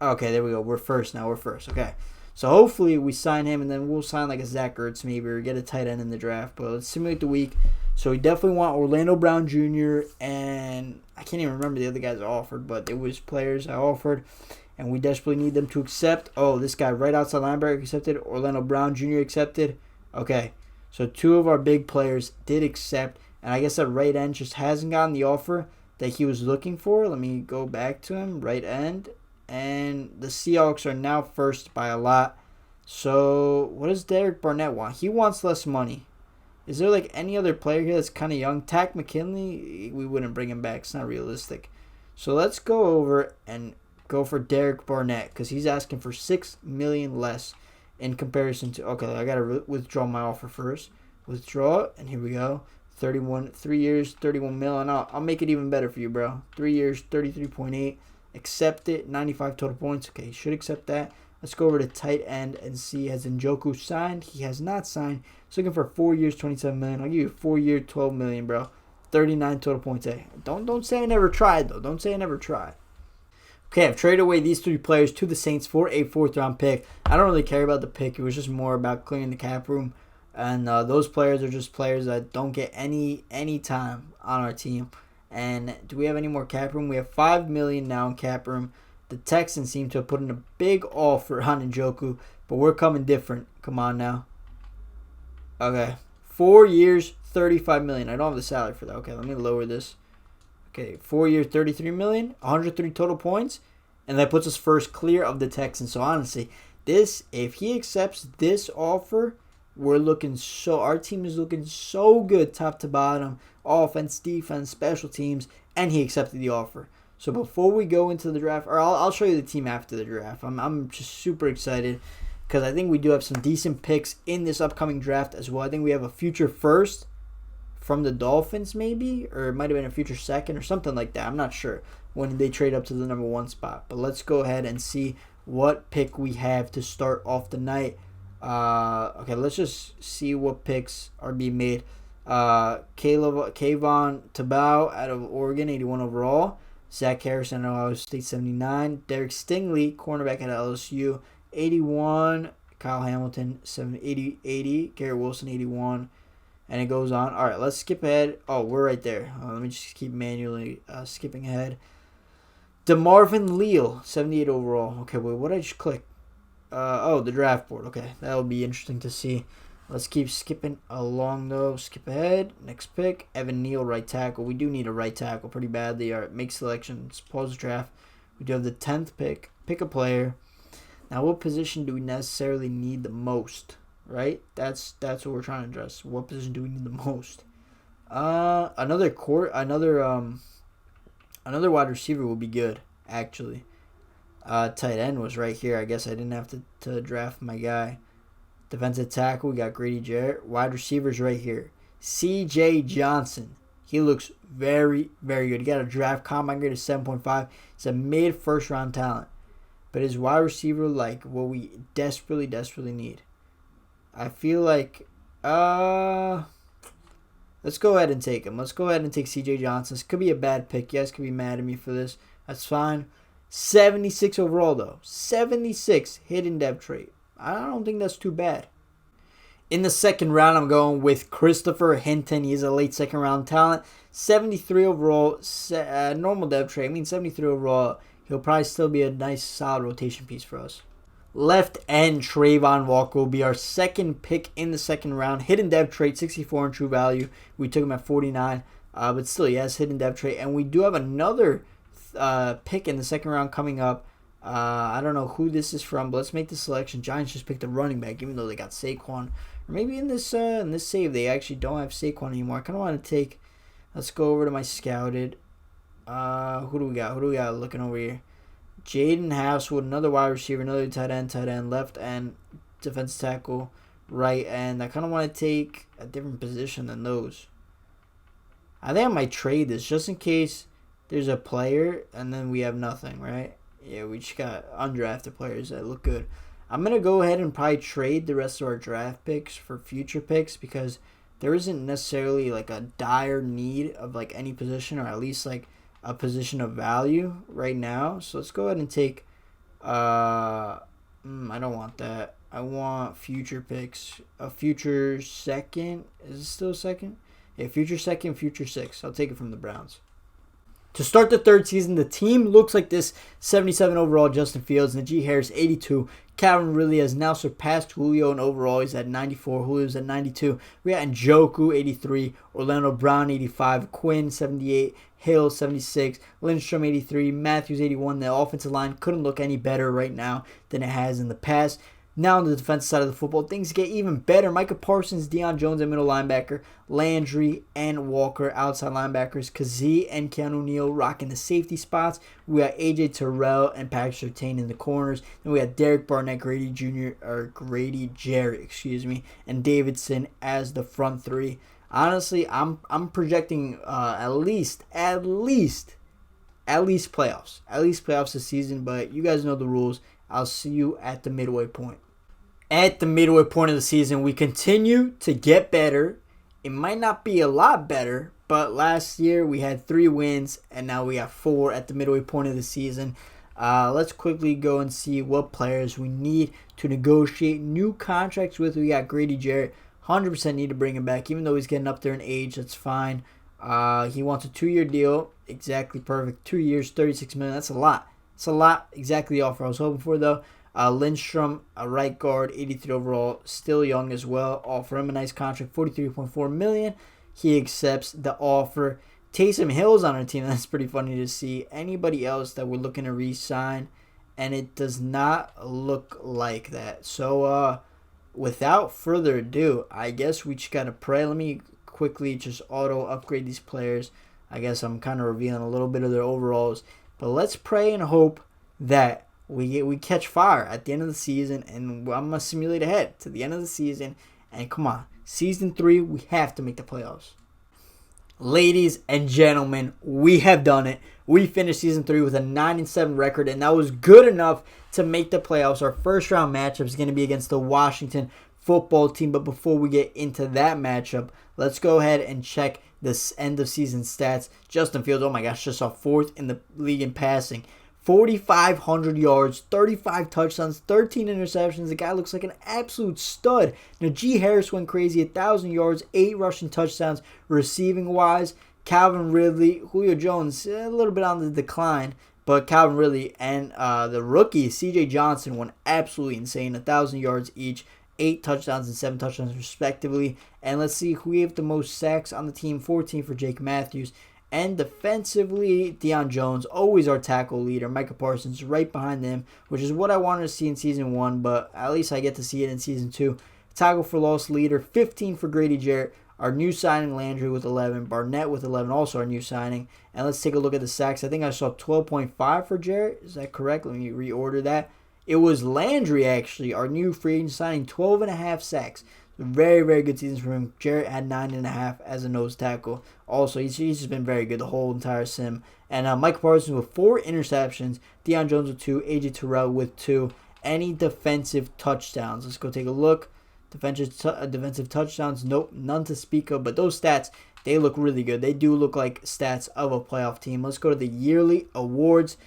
Okay, there we go. We're first now. We're first. Okay. So hopefully we sign him, and then we'll sign like a Zach Ertz maybe, or get a tight end in the draft. But let's simulate the week. So we definitely want Orlando Brown Jr. and I can't even remember the other guys I offered, but it was players I offered, and we desperately need them to accept. Oh, this guy right outside linebacker accepted. Orlando Brown Jr. accepted. Okay, so 2 of our big players did accept, and I guess that right end just hasn't gotten the offer that he was looking for. Let me go back to him. Right end. And the Seahawks are now first by a lot. So what does Derek Barnett want? He wants less money. Is there like any other player here that's kind of young? Tack McKinley, we wouldn't bring him back. It's not realistic. So let's go over and go for Derek Barnett, because he's asking for $6 million less in comparison to... Okay, I got to withdraw my offer first. Withdraw, and here we go. 3 years, 31 mil, and I'll make it even better for you, bro. 3 years, 33.8. Accept it. 95 total points. Okay, should accept that. Let's go over to tight end and see, has Njoku signed? He has not signed. He's looking for 4 years, $27 million. I'll give you 4 year, $12 million, bro. 39 total points. Hey, don't say I never tried, though. Don't say I never tried. Okay, I've traded away these 3 players to the Saints for a 4th round pick. I don't really care about the pick. It was just more about clearing the cap room. And those players are just players that don't get any time on our team. And do we have any more cap room? We have $5 million now in cap room. The Texans seem to have put in a big offer on Njoku, but we're coming different. Come on now. Okay, 4 years, $35 million. I don't have the salary for that. Okay, let me lower this. Okay, 4 years, $33 million, 103 total points, and that puts us first clear of the Texans. So honestly, if he accepts this offer, our team is looking so good top to bottom, offense, defense, special teams, and he accepted the offer. So before we go into the draft, or I'll show you the team after the draft. I'm just super excited because I think we do have some decent picks in this upcoming draft as well. I think we have a future first from the Dolphins maybe, or it might have been a future second or something like that. I'm not sure when they trade up to the number 1 spot. But let's go ahead and see what pick we have to start off the night. Okay, let's just see what picks are being made. Kayvon Thibodeaux out of Oregon, 81 overall. Zach Harrison, Ohio State, 79. Derek Stingley, cornerback at LSU, 81. Kyle Hamilton, 80. Garrett Wilson, 81. And it goes on. All right, let's skip ahead. Oh, we're right there. Let me just keep manually skipping ahead. DeMarvin Leal, 78 overall. Okay, wait, what did I just click? The draft board. Okay, that would be interesting to see. Let's keep skipping along, though. Skip ahead. Next pick, Evan Neal, right tackle. We do need a right tackle pretty badly. All right, make selections. Pause the draft. We do have the 10th pick. Pick a player. Now, what position do we necessarily need the most? Right? That's what we're trying to address. What position do we need the most? Another wide receiver will be good, actually. Tight end was right here. I guess I didn't have to draft my guy. Defensive tackle, we got Grady Jarrett. Wide receivers right here. C.J. Johnson. He looks very, very good. He got a draft combine grade of 7.5. He's a mid-first round talent. But his wide receiver, like, what we desperately, desperately need. I feel like, let's go ahead and take him. Let's go ahead and take C.J. Johnson. This could be a bad pick. You guys could be mad at me for this. That's fine. 76 overall, though. 76 hidden depth trait. I don't think that's too bad. In the 2nd round, I'm going with Christopher Hinton. He's a late 2nd round talent. 73 overall, normal depth trait. I mean, 73 overall. He'll probably still be a nice, solid rotation piece for us. Left end Trayvon Walker will be our 2nd pick in the 2nd round. Hidden depth trait, 64 in true value. We took him at 49. But still, he has hidden depth trait. And we do have another pick in the 2nd round coming up. I don't know who this is from, but let's make the selection. Giants just picked a running back, even though they got Saquon. Or maybe in this save, they actually don't have Saquon anymore. I kind of want to take. Let's go over to my scouted. Who do we got? Looking over here. Jaden Housewood, another wide receiver, another tight end, left end, defensive tackle, right end. I kind of want to take a different position than those. I think I might trade this just in case there's a player and then we have nothing, right? Yeah, we just got undrafted players that look good. I'm going to go ahead and probably trade the rest of our draft picks for future picks because there isn't necessarily like a dire need of like any position or at least like a position of value right now. So let's go ahead and take I don't want that. I want future picks. A future second. Is it still second? Yeah, future second, future 6. I'll take it from the Browns. To start the 3rd season, the team looks like this. 77 overall, Justin Fields. Najee Harris, 82. Calvin Ridley has now surpassed Julio in overall. He's at 94. Julio's at 92. We got Njoku, 83. Orlando Brown, 85. Quinn, 78. Hill, 76. Lindstrom, 83. Matthews, 81. The offensive line couldn't look any better right now than it has in the past. Now on the defensive side of the football, things get even better. Micah Parsons, Deion Jones at middle linebacker, Landry and Walker outside linebackers, Kazee and Keanu Neal rocking the safety spots. We got AJ Terrell and Patrick Surtain in the corners. Then we got Derek Barnett, Grady Jarrett, and Davidson as the front 3. Honestly, I'm projecting at least playoffs. At least playoffs this season, but you guys know the rules. I'll see you at the midway point. At the midway point of the season, we continue to get better. It might not be a lot better, but last year we had 3 wins, and now we have 4 at the midway point of the season. Let's quickly go and see what players we need to negotiate new contracts with. We got Grady Jarrett. 100% need to bring him back, even though he's getting up there in age. That's fine. He wants a 2-year deal. Exactly perfect. 2 years, $36 million. That's a lot. It's a lot. Exactly the offer I was hoping for, though. Lindstrom, a right guard, 83 overall, still young as well. Offer him a nice contract, $43.4 million. He accepts the offer. Taysom Hill's on our team. That's pretty funny to see. Anybody else that we're looking to re-sign, and it does not look like that. So, without further ado, I guess we just gotta pray. Let me quickly just auto upgrade these players. I guess I'm kind of revealing a little bit of their overalls, but let's pray and hope that we catch fire at the end of the season, and I'm gonna simulate ahead to the end of the season. And come on, season 3, we have to make the playoffs. Ladies and gentlemen, we have done it. We finished season 3 with a 9-7 record, and that was good enough to make the playoffs. Our first round matchup is going to be against the Washington football team. But before we get into that matchup, let's go ahead and check this end of season stats. Justin Fields, oh my gosh, just saw 4th in the league in passing. 4,500 yards, 35 touchdowns, 13 interceptions. The guy looks like an absolute stud. Najee Harris went crazy, 1,000 yards, 8 rushing touchdowns receiving-wise. Calvin Ridley, Julio Jones, a little bit on the decline, but Calvin Ridley and the rookie, C.J. Johnson, went absolutely insane, 1,000 yards each, 8 touchdowns and 7 touchdowns respectively. And let's see who gave the most sacks on the team, 14 for Jake Matthews. And defensively, Deion Jones, always our tackle leader. Micah Parsons right behind him, which is what I wanted to see in Season 1, but at least I get to see it in Season 2. Tackle for loss leader, 15 for Grady Jarrett. Our new signing, Landry, with 11. Barnett with 11, also our new signing. And let's take a look at the sacks. I think I saw 12.5 for Jarrett. Is that correct? Let me reorder that. It was Landry, actually, our new free agent signing, 12.5 sacks. Very, very good season for him. Jarrett had 9.5 as a nose tackle. Also, he's just been very good the whole entire sim. And Mike Parsons with 4 interceptions. Deion Jones with 2. A.J. Terrell with 2. Any defensive touchdowns? Let's go take a look. Defensive touchdowns? Nope, none to speak of. But those stats, they look really good. They do look like stats of a playoff team. Let's go to the yearly awards.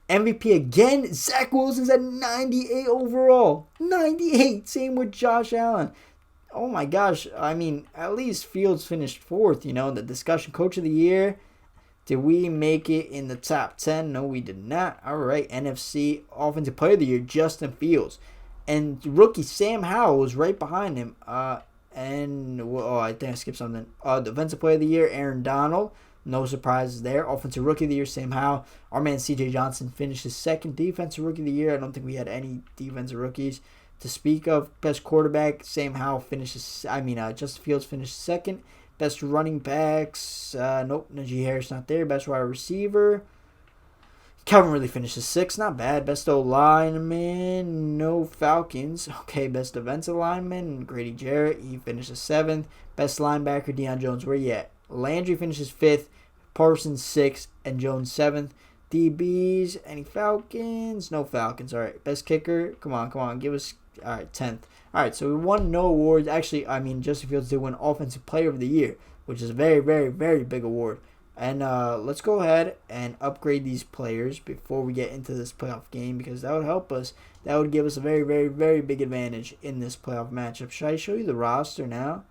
MVP again. Zach Wilson's at 98 overall. 98. Same with Josh Allen. Oh my gosh, I mean, at least Fields finished 4th, in the discussion. Coach of the Year, did we make it in the top 10? No, we did not. All right, NFC Offensive Player of the Year, Justin Fields. And rookie Sam Howell was right behind him. I think I skipped something. Defensive Player of the Year, Aaron Donald. No surprises there. Offensive Rookie of the Year, Sam Howell. Our man C.J. Johnson finished his 2nd Defensive Rookie of the Year. I don't think we had any defensive rookies to speak of. Best quarterback, Sam Howell Justin Fields finished 2nd. Best running backs, nope, Najee Harris not there. Best wide receiver, Calvin Ridley finishes 6th, not bad. Best O-lineman, no Falcons. Okay, best defensive lineman, Grady Jarrett, he finishes 7th. Best linebacker, Deion Jones, where you at? Landry finishes 5th, Parsons 6th, and Jones 7th. DBs, any Falcons? No Falcons. All right, best kicker, come on, give us. All right, 10th. All right, so we won no awards. Actually, Justin Fields did win Offensive Player of the Year, which is a very, very, very big award. And let's go ahead and upgrade these players before we get into this playoff game, because that would help us. That would give us a very, very, very big advantage in this playoff matchup. Should I show you the roster now?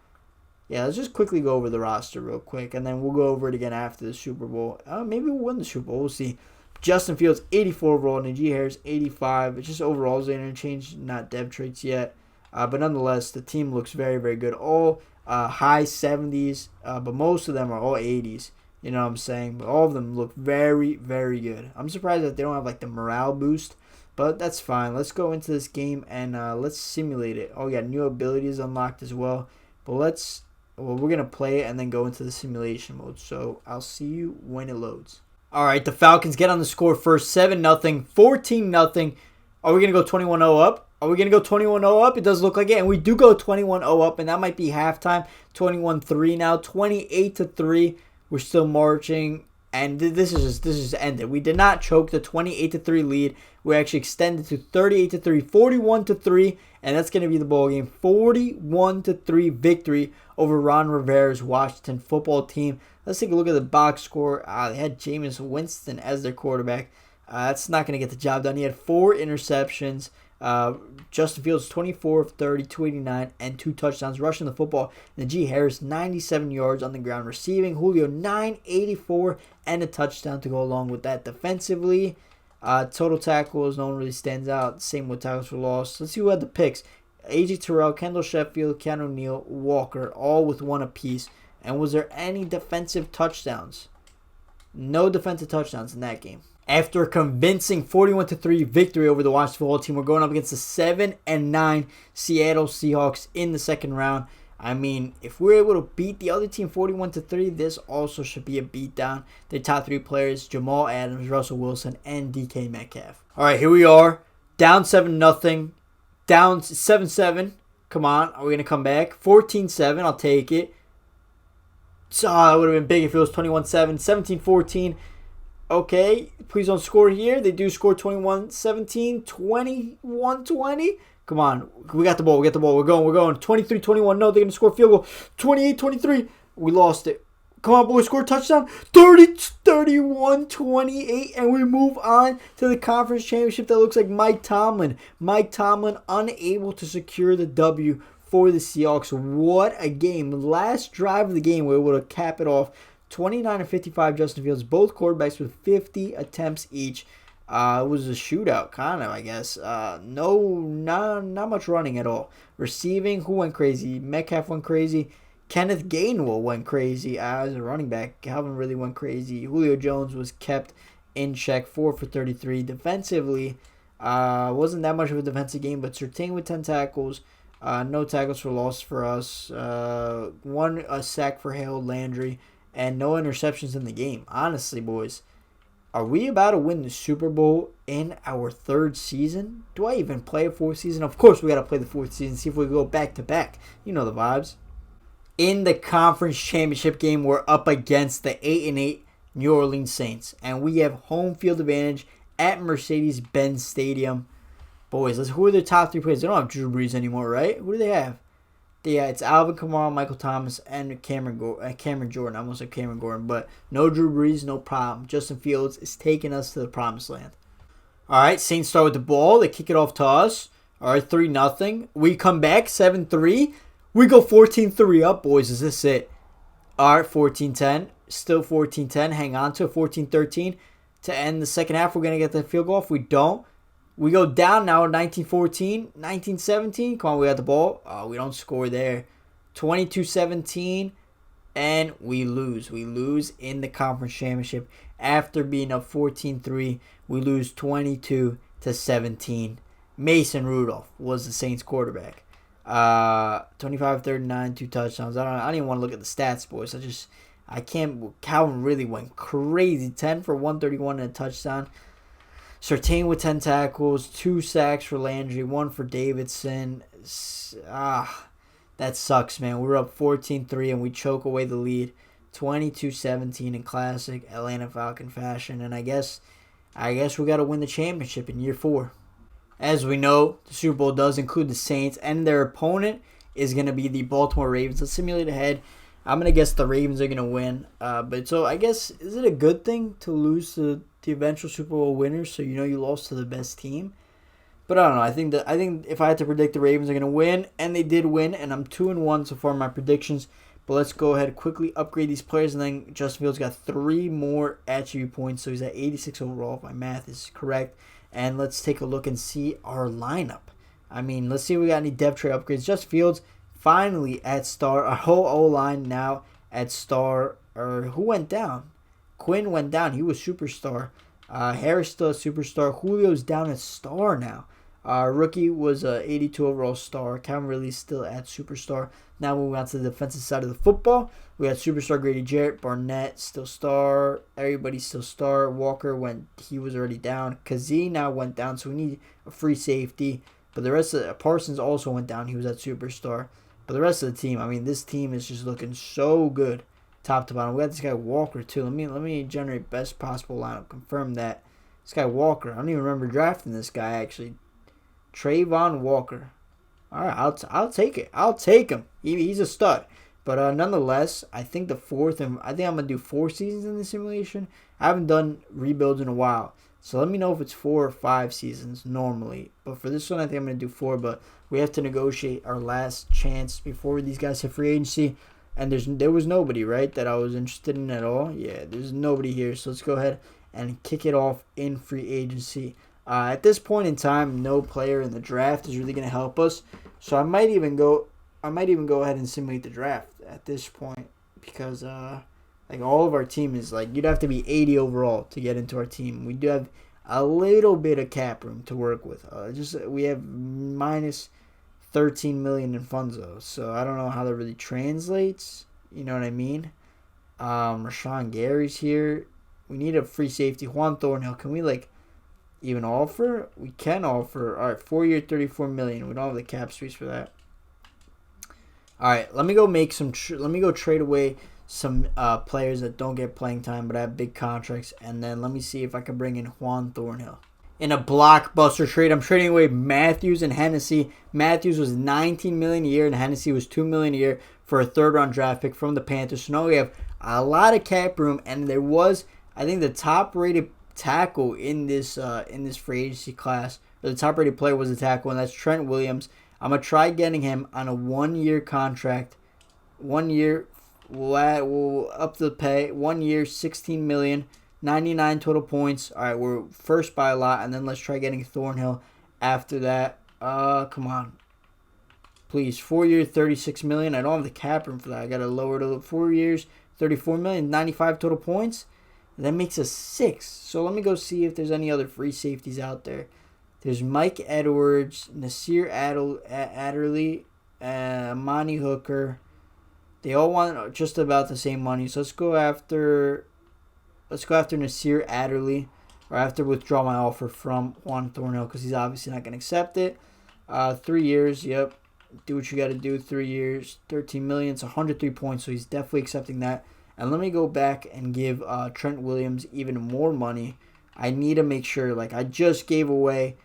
Yeah, let's just quickly go over the roster real quick, and then we'll go over it again after the Super Bowl. Maybe we'll win the Super Bowl. We'll see. Justin Fields, 84 overall. Najee Harris, 85. It's just overalls they interchange, not dev traits yet. But nonetheless, the team looks very, very good. All high 70s, but most of them are all 80s. You know what I'm saying? But all of them look very, very good. I'm surprised that they don't have, the morale boost. But that's fine. Let's go into this game and let's simulate it. Oh, yeah, new abilities unlocked as well. But we're going to play it and then go into the simulation mode. So I'll see you when it loads. All right, the Falcons get on the score first. 7-0, 14-0. Are we going to go 21-0 up? Are we going to go 21-0 up? It does look like it. And we do go 21-0 up, and that might be halftime. 21-3 now. 28-3. We're still marching. And this is just ended. We did not choke the 28-3 lead. We actually extended to 38-3, 41-3, and that's going to be the ball game. 41-3 victory over Ron Rivera's Washington football team. Let's take a look at the box score. They had Jameis Winston as their quarterback. That's not going to get the job done. He had 4 interceptions. Justin Fields 24 of 30, 289, and 2 touchdowns rushing the football. Najee Harris 97 yards on the ground receiving. Julio 984 and a touchdown to go along with that. Defensively, total tackles, no one really stands out. Same with tackles for loss. Let's see who had the picks. A.J. Terrell, Kendall Sheffield, Keanu Neal, Walker, all with 1 apiece. And was there any defensive touchdowns? No defensive touchdowns in that game. After a convincing 41-3 victory over the Washington football team, we're going up against the 7-9 Seattle Seahawks in the second round. I mean, if we're able to beat the other team 41-3, this also should be a beatdown. Their top 3 players, Jamal Adams, Russell Wilson, and DK Metcalf. All right, here we are. Down 7-0. Down 7-7. Come on, are we going to come back? 14-7, I'll take it. So that would have been big if it was 21-7. 17-14. Okay, please don't score here. They do score 21-17, 21-20. Come on, we got the ball. We're going. 23-21. No, they're going to score a field goal. 28-23. We lost it. Come on, boys, score a touchdown. 30-31-28, and we move on to the conference championship that looks like Mike Tomlin. Mike Tomlin unable to secure the W for the Seahawks. What a game. Last drive of the game, we were able to cap it off. 29-55 Justin Fields, both quarterbacks with 50 attempts each. It was a shootout, kind of, I guess. Not much running at all. Receiving, who went crazy? Metcalf went crazy. Kenneth Gainwell went crazy as a running back. Calvin really went crazy. Julio Jones was kept in check, 4 for 33. Defensively, wasn't that much of a defensive game, but Surtain with 10 tackles. No tackles for loss for us. 1 sack for Harold Landry. And no interceptions in the game. Honestly, boys, are we about to win the Super Bowl in our 3rd season? Do I even play a 4th season? Of course, we got to play the 4th season, see if we can go back-to-back. You know the vibes. In the conference championship game, we're up against the 8-8 New Orleans Saints. And we have home field advantage at Mercedes-Benz Stadium. Boys, who are their top 3 players? They don't have Drew Brees anymore, right? Who do they have? Yeah, it's Alvin Kamara, Michael Thomas, and Cameron Jordan. I almost said Cameron Gordon, but no Drew Brees, no problem. Justin Fields is taking us to the promised land. All right, Saints start with the ball. They kick it off to us. All right, 3-0. We come back, 7-3. We go 14-3 up, boys. Is this it? All right, 14-10. Still 14-10. Hang on to it, 14-13. To end the second half, we're going to get the field goal. If we don't, we go down now, 19-14, 19-17. Come on, we got the ball. Oh, we don't score there. 22-17, and we lose. We lose in the conference championship. After being up 14-3, we lose 22-17. Mason Rudolph was the Saints quarterback. 25-39, 2 touchdowns. I don't even want to look at the stats, boys. I can't. Calvin really went crazy. 10 for 131 and a touchdown. Surtain with 10 tackles, 2 sacks for Landry, 1 for Davidson. That sucks, man. We're up 14-3 and we choke away the lead. 22-17 in classic Atlanta Falcon fashion. And I guess we got to win the championship in year 4. As we know, the Super Bowl does include the Saints, and their opponent is going to be the Baltimore Ravens. Let's simulate ahead. I'm going to guess the Ravens are going to win. But so I guess, is it a good thing to lose to the eventual Super Bowl winners, so you know you lost to the best team? But I don't know. I think if I had to predict, the Ravens are going to win, and they did win, and I'm 2-1 so far in my predictions. But let's go ahead, quickly upgrade these players, and then Justin Fields got 3 more attribute points, so he's at 86 overall, if my math is correct. And let's take a look and see our lineup. I mean, let's see if we got any depth chart upgrades. Justin Fields finally at star. Our whole O-line now at star. Or who went down? Quinn went down. He was superstar. Harris still a superstar. Julio's down at star now. Rookie was a 82 overall star. Calvin Ridley's still at superstar. Now moving on to the defensive side of the football. We got superstar Grady Jarrett. Barnett still star. Everybody's still star. Walker he was already down. Kazee now went down, so we need a free safety. But the rest of Parsons also went down. He was at superstar. But the rest of the team, I mean, this team is just looking so good. top to bottom. We got this guy Walker too. Let me generate best possible lineup. Confirm that. This guy Walker. I don't even remember drafting this guy actually. Trayvon Walker. All right, I'll take it. I'll take him. He's a stud. But nonetheless, I think I think I'm gonna do 4 seasons in the simulation. I haven't done rebuilds in a while, so let me know if it's 4 or 5 seasons normally. But for this one, I think I'm gonna do 4. But we have to negotiate our last chance before these guys hit free agency. And there was nobody, right, that I was interested in at all. Yeah, there's nobody here. So let's go ahead and kick it off in free agency. At this point in time, no player in the draft is really gonna help us. So I might even go ahead and simulate the draft at this point because like all of our team is like you'd have to be 80 overall to get into our team. We do have a little bit of cap room to work with. We have minus 13 million in funds though, so I don't know how that really translates. You know what I mean? Rashawn Gary's here. We need a free safety. Juan Thornhill. Can we like even offer? We can offer. All right, 4-year, 34 million. We don't have the cap space for that. All right, let me go make some. Let me go trade away some players that don't get playing time but have big contracts, and then let me see if I can bring in Juan Thornhill. In a blockbuster trade, I'm trading away Matthews and Hennessy. Matthews was 19 million a year, and Hennessy was 2 million a year for a 3rd-round draft pick from the Panthers. So now we have a lot of cap room, and there was, I think, the top-rated tackle in this free agency class. Or the top-rated player was a tackle, and that's Trent Williams. I'm gonna try getting him on a 1-year contract. 1 year, we'll up the pay. 1 year, 16 million. 99 total points. All right, we're first by a lot, and then let's try getting Thornhill after that. Come on. Please, 4 year, 36 million. I don't have the cap room for that. I got to lower to 4 years, 34 million, 95 total points. That makes us 6. So let me go see if there's any other free safeties out there. There's Mike Edwards, Nasir Adderley, Monty Hooker. They all want just about the same money. So let's go after Nasir Adderley, or I have to withdraw my offer from Juan Thornhill because he's obviously not going to accept it. 3 years, yep. Do what you got to do. 3 years, 13 million. It's 103 points, so he's definitely accepting that. And let me go back and give Trent Williams even more money. I need to make sure, like I just gave away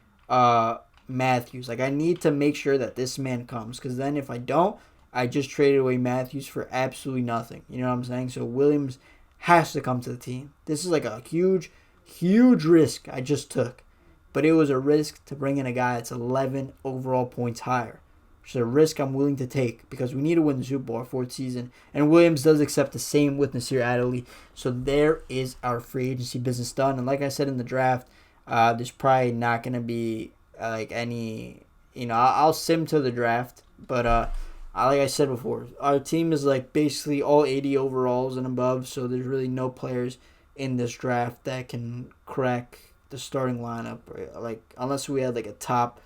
Matthews. Like I need to make sure that this man comes, because then if I don't, I just traded away Matthews for absolutely nothing. You know what I'm saying? So Williams has to come to the team. This is like a huge, huge risk I just took. But it was a risk to bring in a guy that's 11 overall points higher. Which is a risk I'm willing to take because we need to win the Super Bowl our 4th season. And Williams does accept the same with Nasir Adderley. So there is our free agency business done. And like I said in the draft, there's probably not going to be like any, I'll sim to the draft. But like I said before, our team is like basically all 80 overalls and above. So there's really no players in this draft that can crack the starting lineup. Right? Like unless we had like a top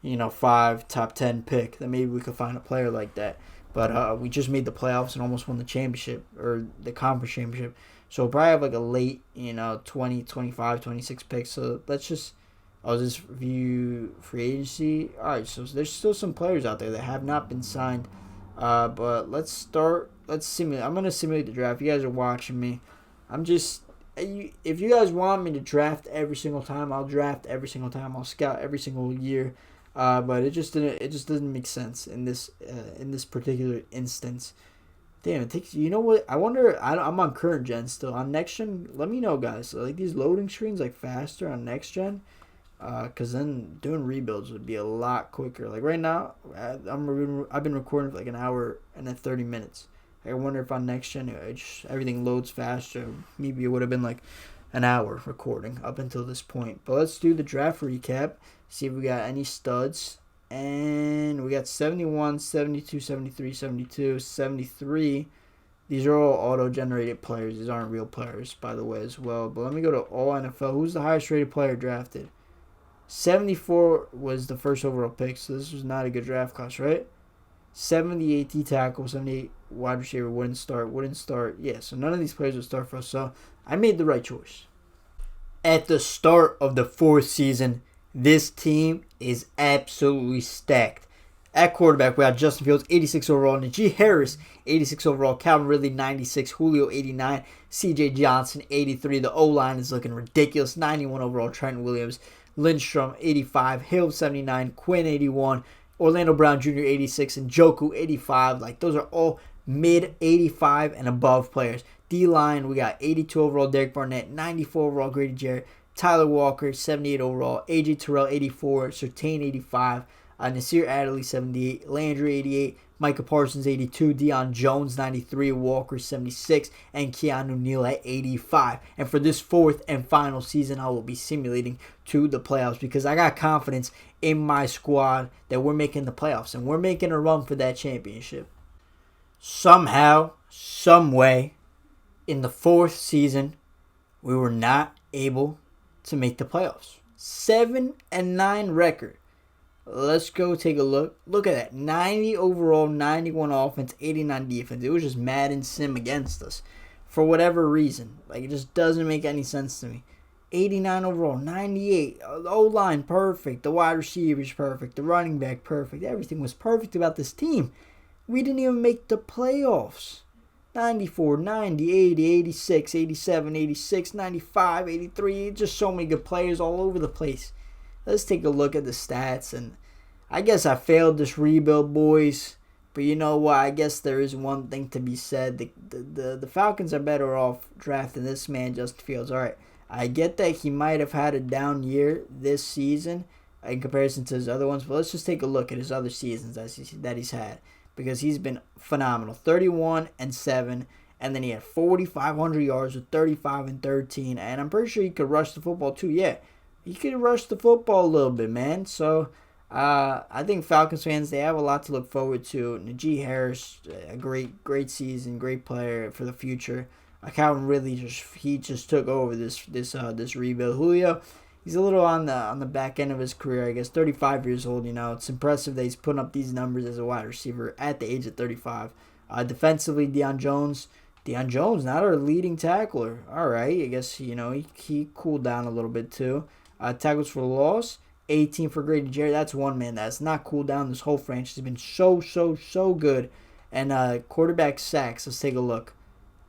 5, top 10 pick, then maybe we could find a player like that. But we just made the playoffs and almost won the championship, or the conference championship. So we'll probably have like a late, 20, 25, 26 picks. So I'll just view free agency. All right, so there's still some players out there that have not been signed. But let's simulate. I'm going to simulate the draft. You guys are watching me. If you guys want me to draft every single time, I'll draft every single time. I'll scout every single year. But it just doesn't make sense in this particular instance. Damn, it takes. You know what? I wonder. I'm on current gen still. On next gen, let me know, guys. So, like these loading screens like faster on next gen, cause then doing rebuilds would be a lot quicker. Like right now, I've been recording for like an hour and 30 minutes. I wonder if on next gen everything loads faster. Maybe it would have been like an hour recording up until this point. But let's do the draft recap. See if we got any studs. And we got 71, 72, 73, 72, 73. These are all auto-generated players. These aren't real players, by the way, as well. But let me go to all NFL. Who's the highest rated player drafted? 74 was the first overall pick, so this was not a good draft class, right? 78 D tackle, 78 wide receiver wouldn't start. Yeah, so none of these players would start for us. So I made the right choice. At the start of the 4th season, this team is absolutely stacked. At quarterback, we got Justin Fields, 86 overall. Najee Harris, 86 overall. Calvin Ridley, 96. Julio, 89. CJ Johnson, 83. The O-line is looking ridiculous. 91 overall. Trent Williams. Lindstrom, 85. Hill, 79. Quinn, 81. Orlando Brown Jr., 86. And Njoku, 85. Like, those are all mid 85 and above players. D-line, we got 82 overall Derek Barnett, 94 overall Grady Jarrett. Tyler Walker, 78 overall. A.J. Terrell, 84. Surtain, 85. Nasir Adderley, 78. Landry, 88. Micah Parsons, 82. Deion Jones, 93. Walker, 76. And Keanu Neal at 85. And for this fourth and final season, I will be simulating to the playoffs because I got confidence in my squad that we're making the playoffs and we're making a run for that championship. Somehow, some way, in the fourth season, we were not able to make the playoffs. 7-9 record. Let's go take a look. Look at that. 90 overall, 91 offense, 89 defense. It was just Madden sim against us. For whatever reason. Like, it just doesn't make any sense to me. 89 overall, 98. The O-line perfect. The wide receivers perfect. The running back perfect. Everything was perfect about this team. We didn't even make the playoffs. 94, 90, 80, 86, 87, 86, 95, 83. Just so many good players all over the place. Let's take a look at the stats. And I guess I failed this rebuild, boys. But you know what? I guess there is one thing to be said. The Falcons are better off drafting this man, Justin Fields. All right. I get that he might have had a down year this season in comparison to his other ones. But let's just take a look at his other seasons that he's had. Because he's been phenomenal. 31-7. And then he had 4,500 yards with 35-13. And I'm pretty sure he could rush the football too. Yeah, he could rush the football a little bit, man. So I think Falcons fans, they have a lot to look forward to. Najee Harris, a great season, great player for the future. Calvin Ridley just took over this rebuild. Julio, he's a little on the back end of his career, I guess. 35 years old, you know. It's impressive that he's putting up these numbers as a wide receiver at the age of 35. Defensively, Deion Jones, not our leading tackler. All right, I guess, you know, he cooled down a little bit too. Tackles for loss, 18 for Grady Jarrett. That's one man that's not cooled down. This whole franchise has been so good. And quarterback sacks, let's take a look.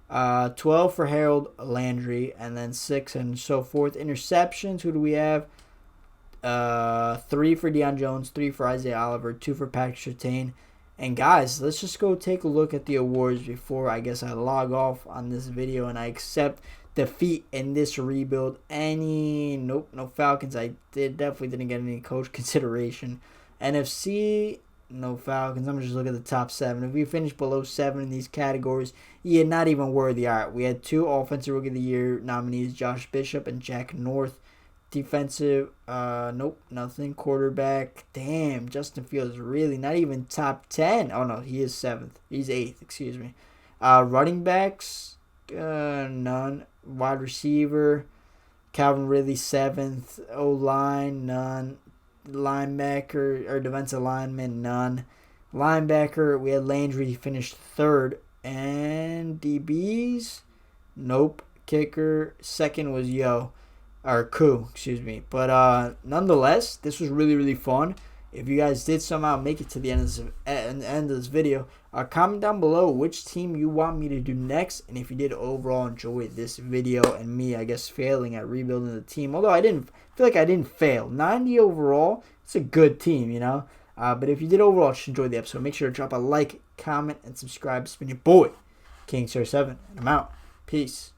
12 for Harold Landry, and then 6 and so forth. Interceptions, who do we have? 3 for Deion Jones, 3 for Isaiah Oliver, 2 for Patrick Surtain. And guys, let's just go take a look at the awards before I guess I log off on this video and I accept defeat in this rebuild. No Falcons. I definitely didn't get any coach consideration. NFC, no Falcons. I'm just looking at the top 7. If we finish below 7 in these categories, yeah, not even worthy. All right, we had 2 Offensive Rookie of the Year nominees, Josh Bishop and Jack North. Defensive, nope, nothing. Quarterback, damn, Justin Fields really not even top 10. Oh, no, he is 7th. He's 8th, excuse me. Running backs, none. Wide receiver, Calvin Ridley, 7th. O-line, none. Linebacker, or defensive lineman, none. Linebacker, we had Landry, he finished 3rd. And DBs, nope. Kicker, 2nd was Koo, excuse me. But nonetheless, this was really fun. If you guys did somehow make it to the end of this video, comment down below which team you want me to do next, and if you did overall enjoy this video and me, I guess, failing at rebuilding the team. Although I didn't feel like I didn't fail. 90 overall, it's a good team, you know. But if you did overall just enjoy the episode, make sure to drop a like, comment, and subscribe. It's been your boy, King Sir 7, and I'm out. Peace.